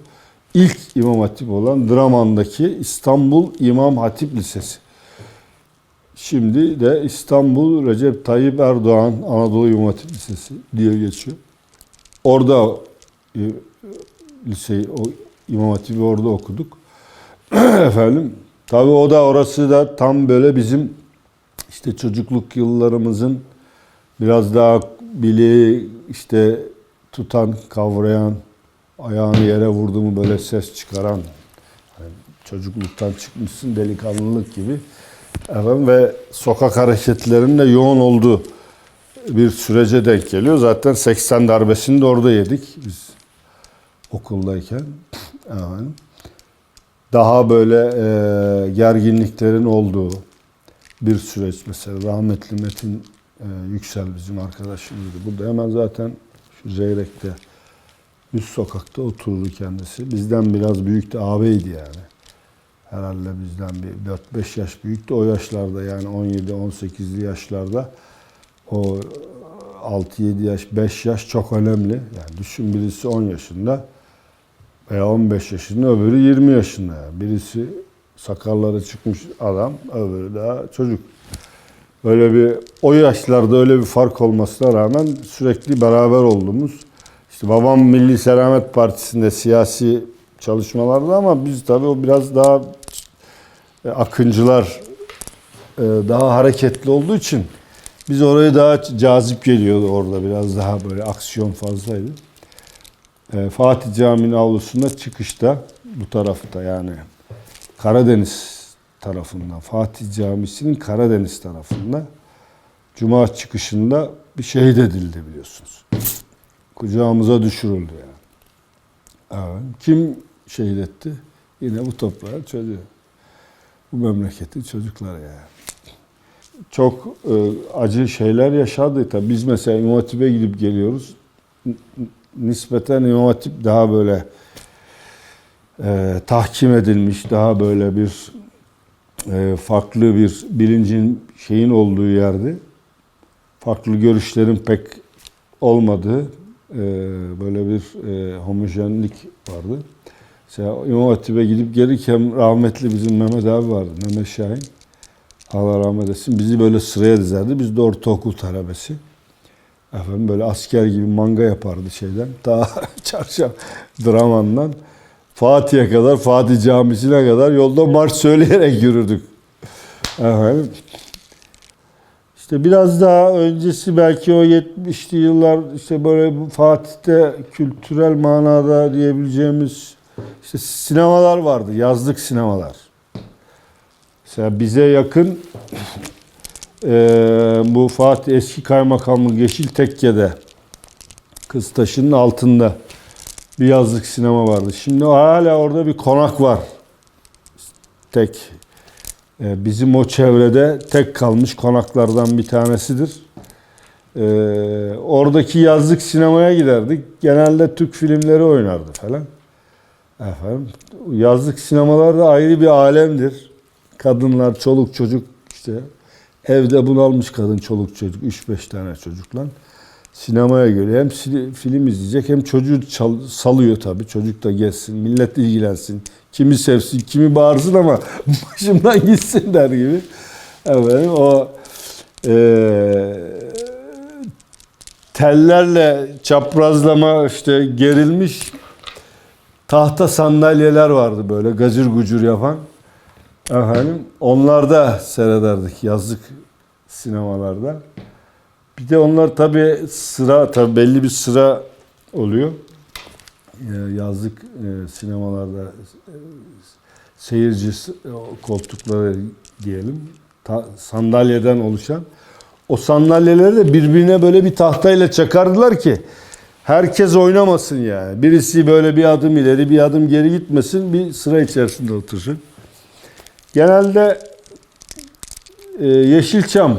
ilk İmam Hatip olan Draman'daki İstanbul İmam Hatip Lisesi. Şimdi de İstanbul Recep Tayyip Erdoğan Anadolu İmam Hatip Lisesi diye geçiyor. Orada liseyi, o İmam Hatip'i orada okuduk. Efendim, tabii o da orası da tam böyle bizim işte çocukluk yıllarımızın biraz daha bileği işte tutan, kavrayan, ayağını yere vurdu mu böyle ses çıkaran, yani çocukluktan çıkmışsın delikanlılık gibi, efendim, ve sokak hareketlerinin de yoğun olduğu bir sürece denk geliyor. Zaten 80 darbesini de orada yedik biz okuldayken. Efendim. Daha böyle gerginliklerin olduğu bir süreç. Mesela rahmetli Metin Yüksel bizim arkadaşımızdı. Burada hemen zaten şu Zeyrek'te üst sokakta otururdu kendisi. Bizden biraz büyüktü, ağabeydi yani. Herhalde bizden bir 4-5 yaş büyüktü. O yaşlarda yani 17-18'li yaşlarda o 6-7 yaş, 5 yaş çok önemli. Yani düşün, birisi 10 yaşında veya 15 yaşında, öbürü 20 yaşında. Yani birisi sakalları çıkmış adam, öbürü daha çocuk. öyle bir o yaşlarda öyle bir fark olmasına rağmen sürekli beraber olduğumuz, işte babam Milli Selamet Partisi'nde siyasi çalışmalarda, ama biz tabii o biraz daha akıncılar daha hareketli olduğu için biz oraya daha cazip geliyordu, orada biraz daha böyle aksiyon fazlaydı. Fatih Camii'nin avlusunda çıkışta bu tarafta, yani Karadeniz tarafından, Fatih Camisi'nin Karadeniz tarafında Cuma çıkışında bir şehit edildi biliyorsunuz. Kucağımıza düşürüldü yani. Evet. Kim şehit etti? Yine bu toprağın çocuğu. Bu memleketin çocukları yani. Çok acı şeyler yaşadı. Tabii biz mesela İmam Hatip'e gidip geliyoruz. Nispeten İmam Hatip daha böyle tahkim edilmiş, daha böyle bir farklı bir bilincin şeyin olduğu yerde, farklı görüşlerin pek olmadığı böyle bir homojenlik vardı. Mesela İmam Hatip'e gidip gelirken rahmetli bizim Mehmet abi vardı, Mehmet Şahin. Allah rahmet etsin. Bizi böyle sıraya dizerdi. Biz de ortaokul talebesi. Efendim böyle asker gibi manga yapardı şeyden. Ta çarşaf Draman'dan Fatih'e kadar, Fatih Camisi'ne kadar yolda marş söyleyerek yürürdük. Efendim. İşte biraz daha öncesi belki o 70'li yıllar, işte böyle Fatih'te kültürel manada diyebileceğimiz işte sinemalar vardı. Yazlık sinemalar. Mesela bize yakın bu Fatih eski kaymakamlık Yeşiltekke'de, Kıztaşı'nın altında bir yazlık sinema vardı. Şimdi hala orada bir konak var. Tek. Bizim o çevrede tek kalmış konaklardan bir tanesidir. Oradaki yazlık sinemaya giderdik. Genelde Türk filmleri oynardı falan. Efendim, yazlık sinemalar da ayrı bir alemdir. Kadınlar, çoluk çocuk, işte evde bunalmış kadın, çoluk çocuk, 3-5 tane çocukla sinemaya geliyor. Hem film izleyecek hem çocuğu salıyor tabii. Çocuk da gezsin, millet ilgilensin. Kimi sevsin, kimi bağırsın ama başımdan gitsin der gibi. Efendim, o tellerle çaprazlama işte gerilmiş tahta sandalyeler vardı böyle gacır gucur yapan. Efendim, onlarda seyrederdik yazlık sinemalarda. Bir de onlar tabii sıra, tabii belli bir sıra oluyor. Yazlık sinemalarda seyirci koltukları diyelim, sandalyeden oluşan. O sandalyeleri de birbirine böyle bir tahtayla çakardılar ki herkes oynamasın yani. Birisi böyle bir adım ileri, bir adım geri gitmesin, bir sıra içerisinde otursun. Genelde Yeşilçam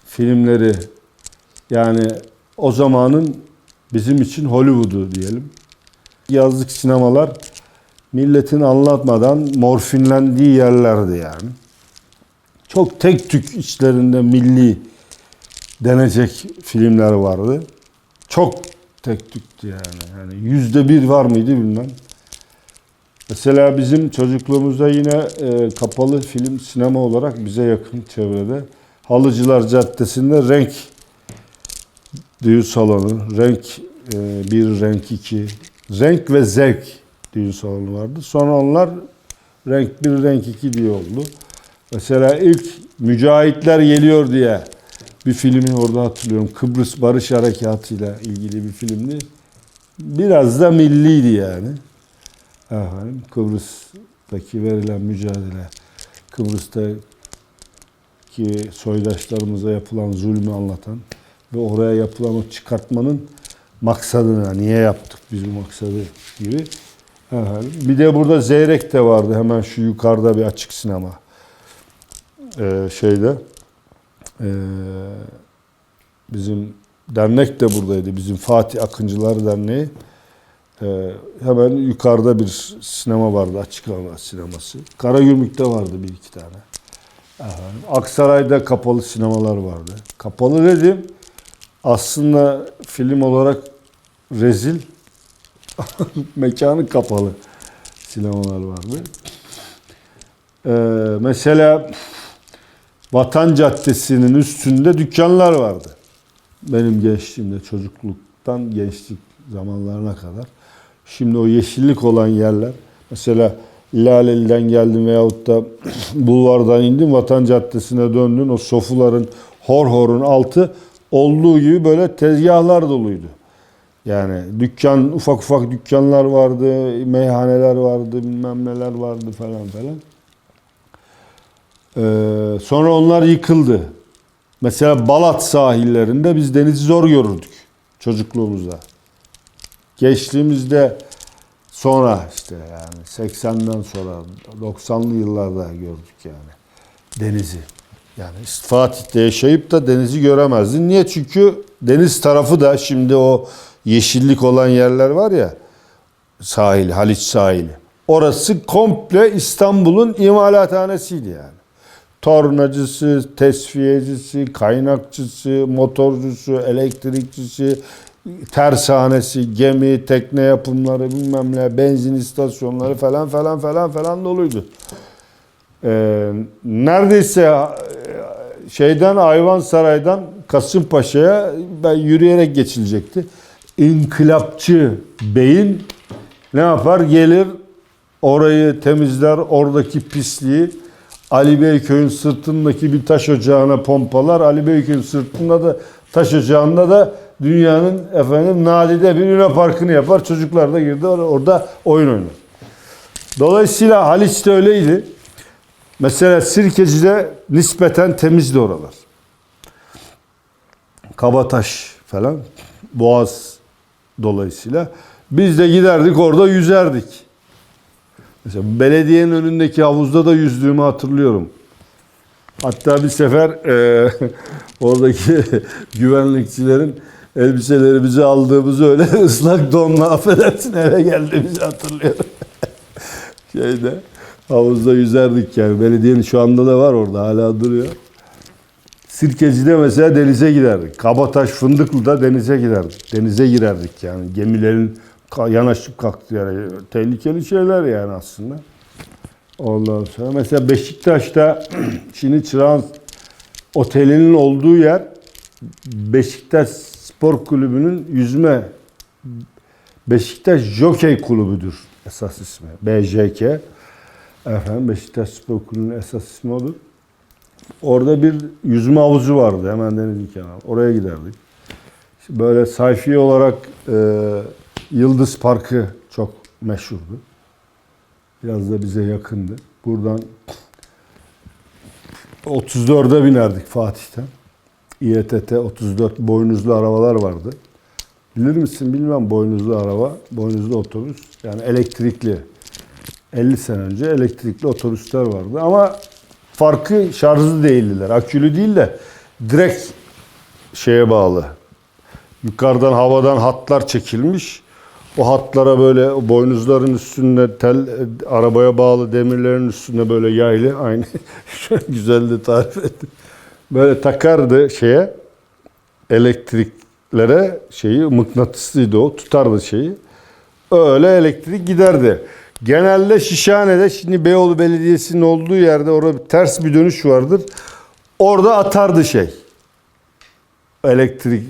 filmleri, yani o zamanın bizim için Hollywood'u diyelim. Yazlık sinemalar milletin anlatmadan morfinlendiği yerlerdi yani. Çok tek tük içlerinde milli denecek filmler vardı. Çok tek tüktü yani. Yani %1 var mıydı bilmem. Mesela bizim çocukluğumuzda yine kapalı film sinema olarak bize yakın çevrede Halıcılar Caddesi'nde Renk düğün salonu, Renk 1, Renk 2, Renk ve Zevk düğün salonu vardı. Sonra onlar Renk 1, Renk 2 diye oldu. Mesela ilk Mücahitler Geliyor diye bir filmi orada hatırlıyorum. Kıbrıs Barış Harekatı ile ilgili bir filmdi. Biraz da milliydi yani. Efendim, Kıbrıs'taki verilen mücadele, Kıbrıs'taki soydaşlarımıza yapılan zulmü anlatan ve oraya yapılan o çıkartmanın maksadını, niye yaptık biz bu maksadı gibi. Efendim, bir de burada Zeyrek de vardı, hemen şu yukarıda bir açık sinema. Bizim dernek de buradaydı, bizim Fatih Akıncılar Derneği. Hemen yukarıda bir sinema vardı, açık hava sineması. Karagümrük'te vardı bir iki tane. Efendim, Aksaray'da kapalı sinemalar vardı. Kapalı dedim, aslında film olarak rezil, mekanı kapalı sinemalar vardı. Mesela Vatan Caddesi'nin üstünde dükkanlar vardı. Benim gençliğimde, çocukluktan gençlik zamanlarına kadar. Şimdi o yeşillik olan yerler, mesela Laleli'den geldin veyahut da bulvardan indin, Vatan Caddesi'ne döndün, o sofuların, horhorun altı olduğu gibi böyle tezgahlar doluydu. Yani dükkan, ufak ufak dükkanlar vardı, meyhaneler vardı, bilmem neler vardı falan falan. Sonra onlar yıkıldı. Mesela Balat sahillerinde biz denizi zor görürdük çocukluğumuzda. Gençliğimizde sonra işte yani 80'den sonra 90'lı yıllarda gördük yani denizi. Yani Fatih'te yaşayıp da denizi göremezdin. Niye? Çünkü deniz tarafı da şimdi o yeşillik olan yerler var ya, sahil, Haliç sahili. Orası komple İstanbul'un imalathanesiydi yani. Tornacısı, tesviyecisi, kaynakçısı, motorcusu, elektrikçisi, tersanesi, gemi, tekne yapımları, bilmem ne, benzin istasyonları falan falan falan falan doluydu. Neredeyse şeyden, Ayvansaray'dan Kasımpaşa'ya ben yürüyerek geçilecekti. İnkılapçı beyin ne yapar? Gelir orayı temizler, oradaki pisliği Ali Beyköy'ün sırtındaki bir taş ocağına pompalar. Ali Beyköy'ün sırtında da, taş ocağında da dünyanın nadide bir Luna Parkı'nı yapar. Çocuklar da girdi orada oyun oynar. Dolayısıyla Haliç'te öyleydi. Mesela Sirkeci'de nispeten temizdi oralar. Kabataş falan, Boğaz dolayısıyla. Biz de giderdik orada yüzerdik. Mesela belediyenin önündeki havuzda da yüzdüğümü hatırlıyorum. Hatta bir sefer oradaki güvenlikçilerin elbiselerimizi aldığımızı, öyle ıslak donla affedersin eve geldiğimizi hatırlıyorum. Havuzda yüzerdik yani. Belediyenin şu anda da var orada, hala duruyor. Sirkeci'de mesela denize giderdik. Kabataş, Fındıklı'da denize giderdik. Denize girerdik yani. Gemilerin yanaşıp kalktığı yani. Tehlikeli şeyler yani aslında. Ondan sonra mesela Beşiktaş'ta şimdi Çırağan Oteli'nin olduğu yer Beşiktaş Spor Kulübü'nün yüzme, Beşiktaş Jokey Kulübü'dür esas ismi. BJK. Beşiktaş Spor Kulübü'nün esas ismi odur. Orada bir yüzme havuzu vardı hemen denizin kenarında. Oraya giderdik. İşte böyle sayfi olarak Yıldız Parkı çok meşhurdu. Biraz da bize yakındı. Buradan 34'e binerdik Fatih'ten. İETT 34 boynuzlu arabalar vardı. Bilir misin bilmem, boynuzlu araba, boynuzlu otobüs. Yani elektrikli. 50 sene önce elektrikli otobüsler vardı ama farkı şarjlı değildiler. Akülü değil de direkt şeye bağlı. Yukarıdan, havadan hatlar çekilmiş. O hatlara böyle, o boynuzların üstünde arabaya bağlı demirlerin üstünde böyle yaylı, aynı güzel de tarif ettim. Böyle takardı şeye, elektriklere mıknatıslıydı o, tutardı şeyi. Öyle elektrik giderdi. Genelde Şişhane'de, şimdi Beyoğlu Belediyesi'nin olduğu yerde orada ters bir dönüş vardır. Orada atardı elektrik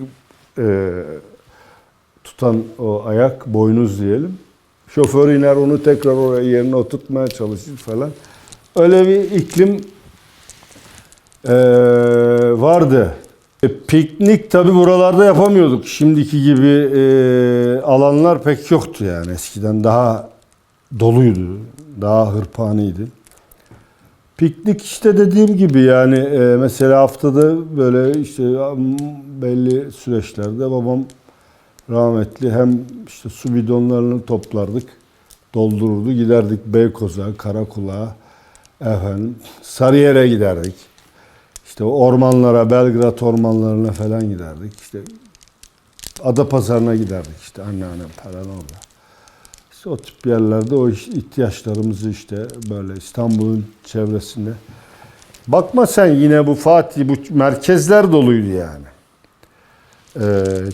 tutan o ayak, boynuz diyelim. Şoför iner, onu tekrar oraya yerine oturtmaya çalışır falan. Öyle bir iklim vardı. Piknik tabi buralarda yapamıyorduk. Şimdiki gibi alanlar pek yoktu yani. Eskiden daha doluydu, daha hırpaniydi. Piknik işte dediğim gibi yani mesela haftada böyle işte belli süreçlerde babam rahmetli hem işte su bidonlarını toplardık, doldururdu, giderdik Beykoz'a, Karakul'a, Sarıyer'e giderdik. İşte ormanlara, Belgrad ormanlarına falan giderdik. İşte Adapazarı'na giderdik işte, anneannem falan orada. İşte o tip yerlerde o ihtiyaçlarımızı işte böyle İstanbul'un çevresinde. Bakma sen, yine bu Fatih, bu merkezler doluydu yani.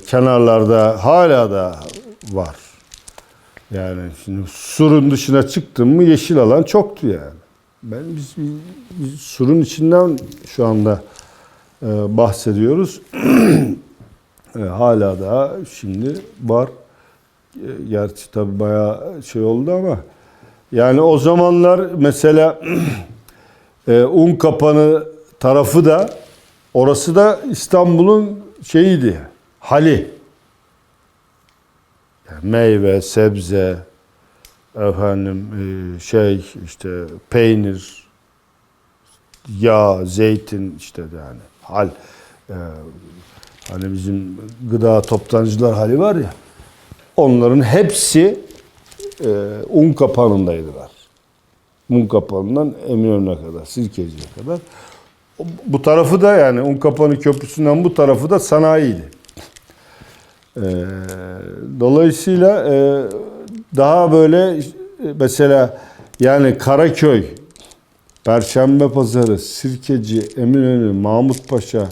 Kenarlarda hala da var. Yani şimdi Sur'un dışına çıktın mı yeşil alan çoktu yani. Biz surun içinden şu anda bahsediyoruz. Hala daha şimdi var. Gerçi tabii bayağı şey oldu ama yani o zamanlar mesela Unkapanı tarafı da orası da İstanbul'un şeyiydi. Hali. Yani meyve, sebze, efendim işte peynir, yağ, zeytin işte yani hal. Hani bizim gıda toptancılar hali var ya. Onların hepsi Unkapanı'ndaydılar. Unkapanı'ndan Eminönü'ne kadar, Sirkeci'ye kadar. Bu tarafı da yani Unkapanı Köprüsü'nden bu tarafı da sanayiydi. Dolayısıyla daha böyle mesela yani Karaköy, Perşembepazarı, Sirkeci, Eminönü, Mahmutpaşa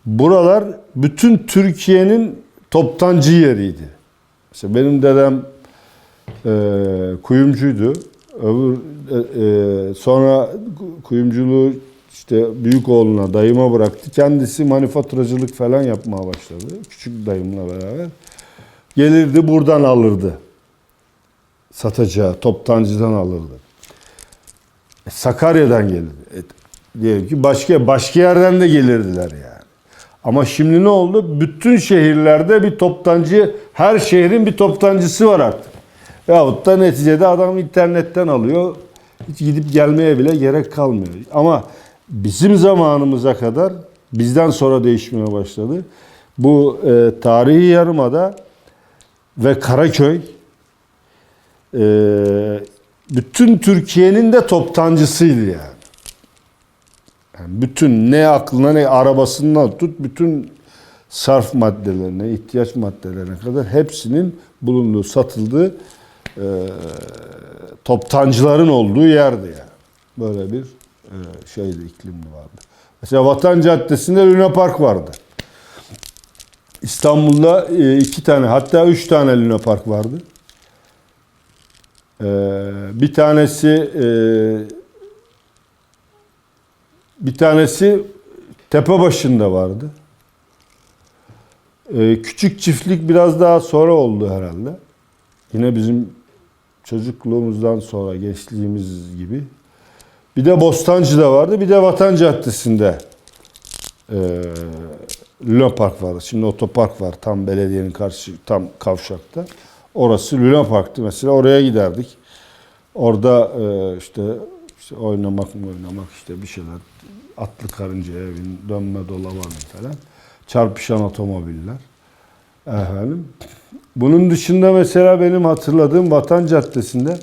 buralar bütün Türkiye'nin toptancı yeriydi. Mesela benim dedem kuyumcuydu. Sonra kuyumculuğu işte büyük oğluna, dayıma bıraktı. Kendisi manifaturacılık falan yapmaya başladı. Küçük dayımla beraber. Gelirdi buradan alırdı. Satacağı, toptancıdan alırdı. Sakarya'dan gelirdi. Diyelim ki başka yerden de gelirdiler yani. Ama şimdi ne oldu? Bütün şehirlerde bir toptancı, her şehrin bir toptancısı var artık. Yahut da neticede adam internetten alıyor. Hiç gidip gelmeye bile gerek kalmıyor. Ama bizim zamanımıza kadar bizden sonra değişmeye başladı. Bu tarihi yarımada ve Karaköy bütün Türkiye'nin de toptancısıydı yani. Yani bütün ne aklına ne arabasından tut bütün sarf maddelerine, ihtiyaç maddelerine kadar hepsinin bulunduğu, satıldığı toptancıların olduğu yerdi yani. Böyle bir şeydi, iklimli vardı. Mesela Vatan Caddesi'nde Luna Park vardı. İstanbul'da 2 tane hatta 3 tane Luna Park vardı. Bir tanesi Tepebaşı'nda vardı. Küçük çiftlik biraz daha sonra oldu herhalde. Yine bizim çocukluğumuzdan sonra, gençliğimiz gibi. Bir de Bostancı'da vardı, bir de Vatan Caddesi'nde Luna Park vardı. Şimdi otopark var tam belediyenin karşı, tam kavşakta. Orası Luna Park'tı mesela, oraya giderdik. Orada işte oynamak işte bir şeyler, atlı karıncaya bin, dönme dolaba bin falan. Çarpışan otomobiller. Efendim. Bunun dışında mesela benim hatırladığım Vatan Caddesi'nde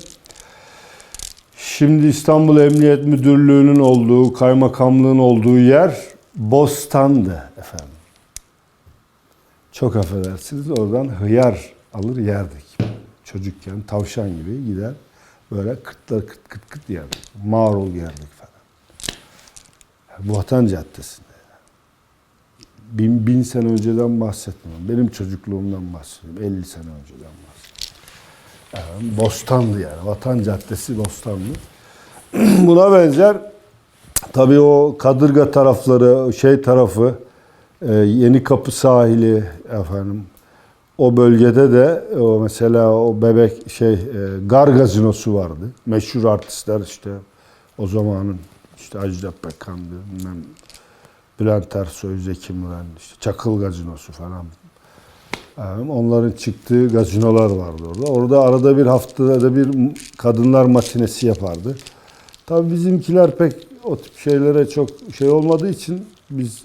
şimdi İstanbul Emniyet Müdürlüğü'nün olduğu, kaymakamlığın olduğu yer Bostan'dı efendim. Çok affedersiniz, oradan hıyar alır yerdik. Çocukken tavşan gibi gider böyle kıtlar kıt kıt kıt yerdik. Marul yerdik falan. Bu Vatan Caddesi'nde. Bin sene önceden bahsetmiyorum. Benim çocukluğumdan bahsediyorum. 50 sene önceden bahsediyorum. Yani Bostanlı yani. Vatan Caddesi Bostanlı. Buna benzer tabii o Kadırga tarafları, şey tarafı, Yenikapı sahili efendim. O bölgede de o mesela o bebek Gar Gazinosu vardı. Meşhur artistler işte o zamanın işte Ajda Pekkan'dı, bilmem Bülent Ersoy, Zeki Müren, işte Çakıl Gazinosu falan. Yani onların çıktığı gazinolar vardı orada. Orada arada bir haftada bir kadınlar matinesi yapardı. Tabii bizimkiler pek o tip şeylere çok şey olmadığı için biz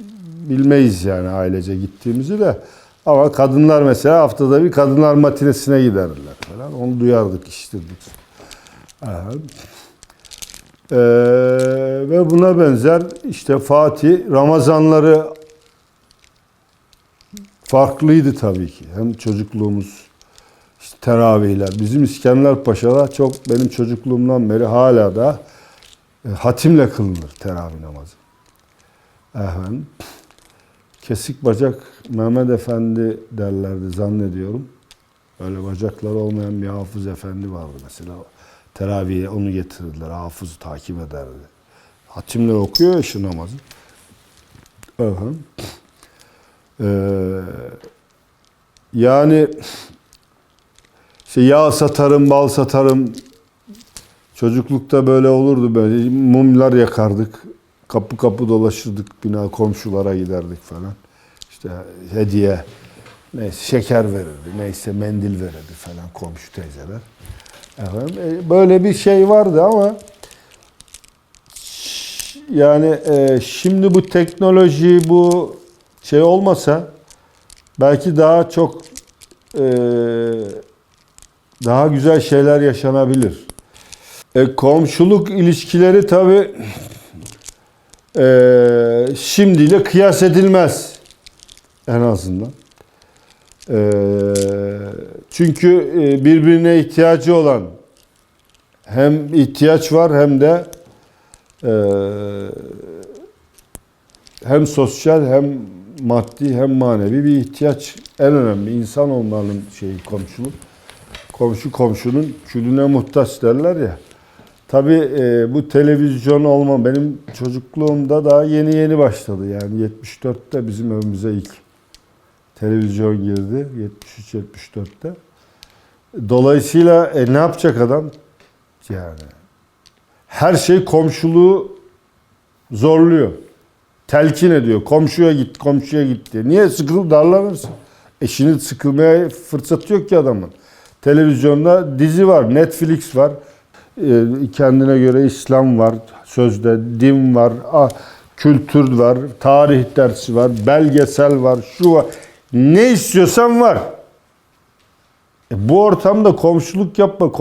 bilmeyiz yani ailece gittiğimizi de. Ama kadınlar mesela haftada bir kadınlar matinesine giderdiler falan. Onu duyardık, iştirdik. Ve buna benzer işte Fatih Ramazanları farklıydı tabii ki. Hem çocukluğumuz, işte teravihler. Bizim İskenderpaşa'da çok benim çocukluğumdan beri hala da hatimle kılınır teravih namazı. Efendim, kesik bacak Mehmet Efendi derlerdi zannediyorum. Öyle bacakları olmayan bir Hafız Efendi vardı mesela. Teraviye onu getirirler. Hafızı takip ederdi. Hatimler okuyor ya şu namazı. Efendim. Yani işte yağ satarım, bal satarım. Çocuklukta böyle olurdu böyle. Mumlar yakardık. Kapı kapı dolaşırdık. Bina komşulara giderdik falan. İşte hediye, neyse şeker verirdi, neyse mendil verirdi falan komşu teyzeler. Efendim, böyle bir şey vardı ama yani şimdi bu teknoloji bu şey olmasa belki daha çok daha güzel şeyler yaşanabilir. Komşuluk ilişkileri tabii şimdiyle kıyas edilmez en azından. Çünkü birbirine ihtiyacı olan hem ihtiyaç var hem de hem sosyal hem maddi hem manevi bir ihtiyaç. En önemli insan olmanın şeyi komşuluk. Komşu komşunun külüne muhtaç derler ya. Tabii bu televizyon olma benim çocukluğumda daha yeni başladı. Yani 74'te bizim evimize ilk televizyon girdi. 73-74'te. Dolayısıyla ne yapacak adam? Yani her şey komşuluğu zorluyor. Telkin ediyor. Komşuya git, komşuya git diye. Niye? Darlanırsın. Şimdi sıkılmaya fırsatı yok ki adamın. Televizyonda dizi var, Netflix var. Kendine göre İslam var, sözde din var, kültür var, tarih dersi var, belgesel var, şu var. Ne istiyorsan var. Bu ortamda komşuluk yapma.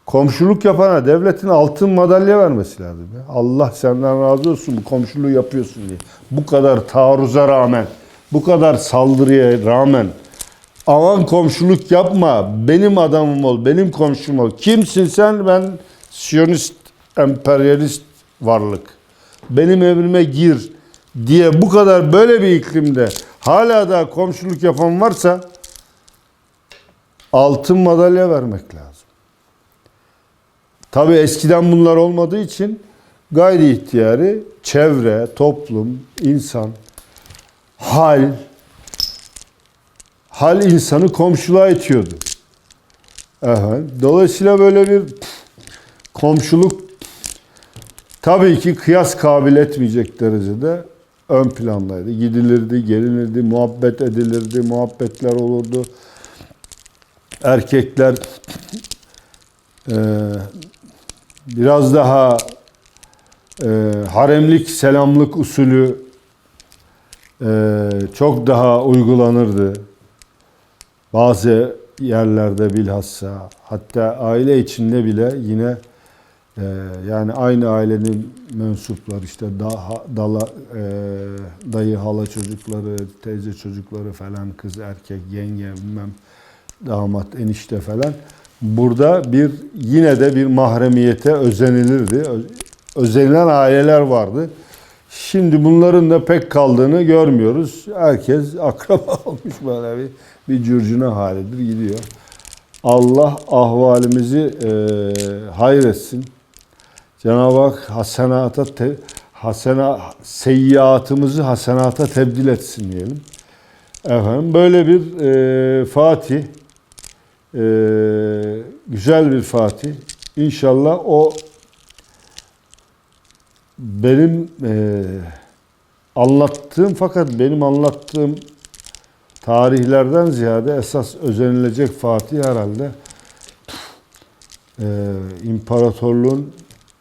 Komşuluk yapana devletin altın madalya vermesi lazım. Allah senden razı olsun bu komşuluğu yapıyorsun diye. Bu kadar taarruza rağmen, bu kadar saldırıya rağmen aman komşuluk yapma, benim adamım ol, benim komşum ol. Kimsin sen? Ben Siyonist, emperyalist varlık. Benim evime gir diye bu kadar böyle bir iklimde hala da komşuluk yapan varsa altın madalya vermek lazım. Tabii eskiden bunlar olmadığı için gayri ihtiyari çevre, toplum, insan, hal insanı komşuluğa itiyordu. Dolayısıyla böyle bir komşuluk tabii ki kıyas kabil etmeyecek derecede ön plandaydı. Gidilirdi, gelinirdi, muhabbet edilirdi, muhabbetler olurdu. Erkekler biraz daha haremlik, selamlık usulü çok daha uygulanırdı. Bazı yerlerde bilhassa hatta aile içinde bile yine yani aynı ailenin mensupları işte dayı hala çocukları, teyze çocukları falan kız erkek yenge bilmem damat enişte falan burada yine de bir mahremiyete özenilirdi. Özenilen aileler vardı. Şimdi bunların da pek kaldığını görmüyoruz. Herkes akraba olmuş böyle bir curcuna halidir gidiyor. Allah ahvalimizi hayretsin. Cenab-ı Hak seyyiatımızı hasenata tebdil etsin diyelim. Efendim böyle bir Fatih, güzel bir Fatih. İnşallah o benim benim anlattığım tarihlerden ziyade esas özenilecek Fatih herhalde imparatorluğun,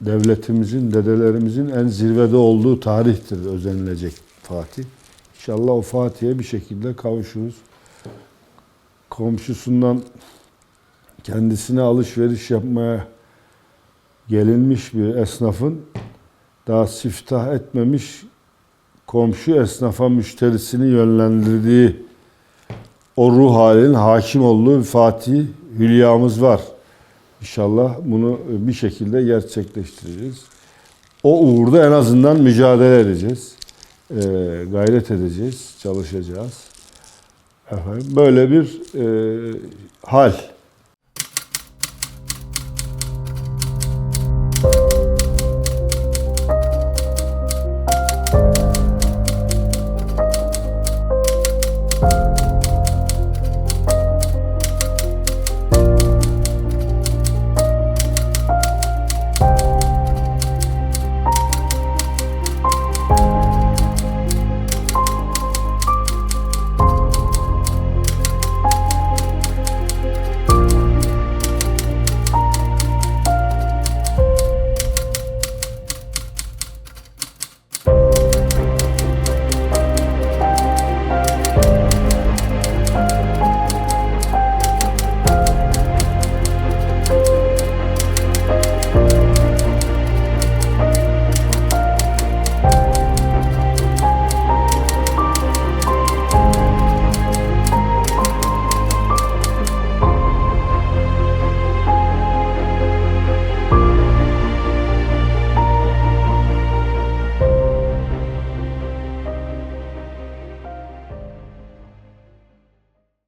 devletimizin, dedelerimizin en zirvede olduğu tarihtir özenilecek Fatih. İnşallah o Fatih'e bir şekilde kavuşuruz. Komşusundan kendisine alışveriş yapmaya gelinmiş bir esnafın daha siftah etmemiş komşu esnafa müşterisini yönlendirdiği o ruh halinin hakim olduğu bir Fatih hülyamız var. İnşallah bunu bir şekilde gerçekleştireceğiz. O uğurda en azından mücadele edeceğiz. Gayret edeceğiz, çalışacağız. Efendim, böyle bir hal.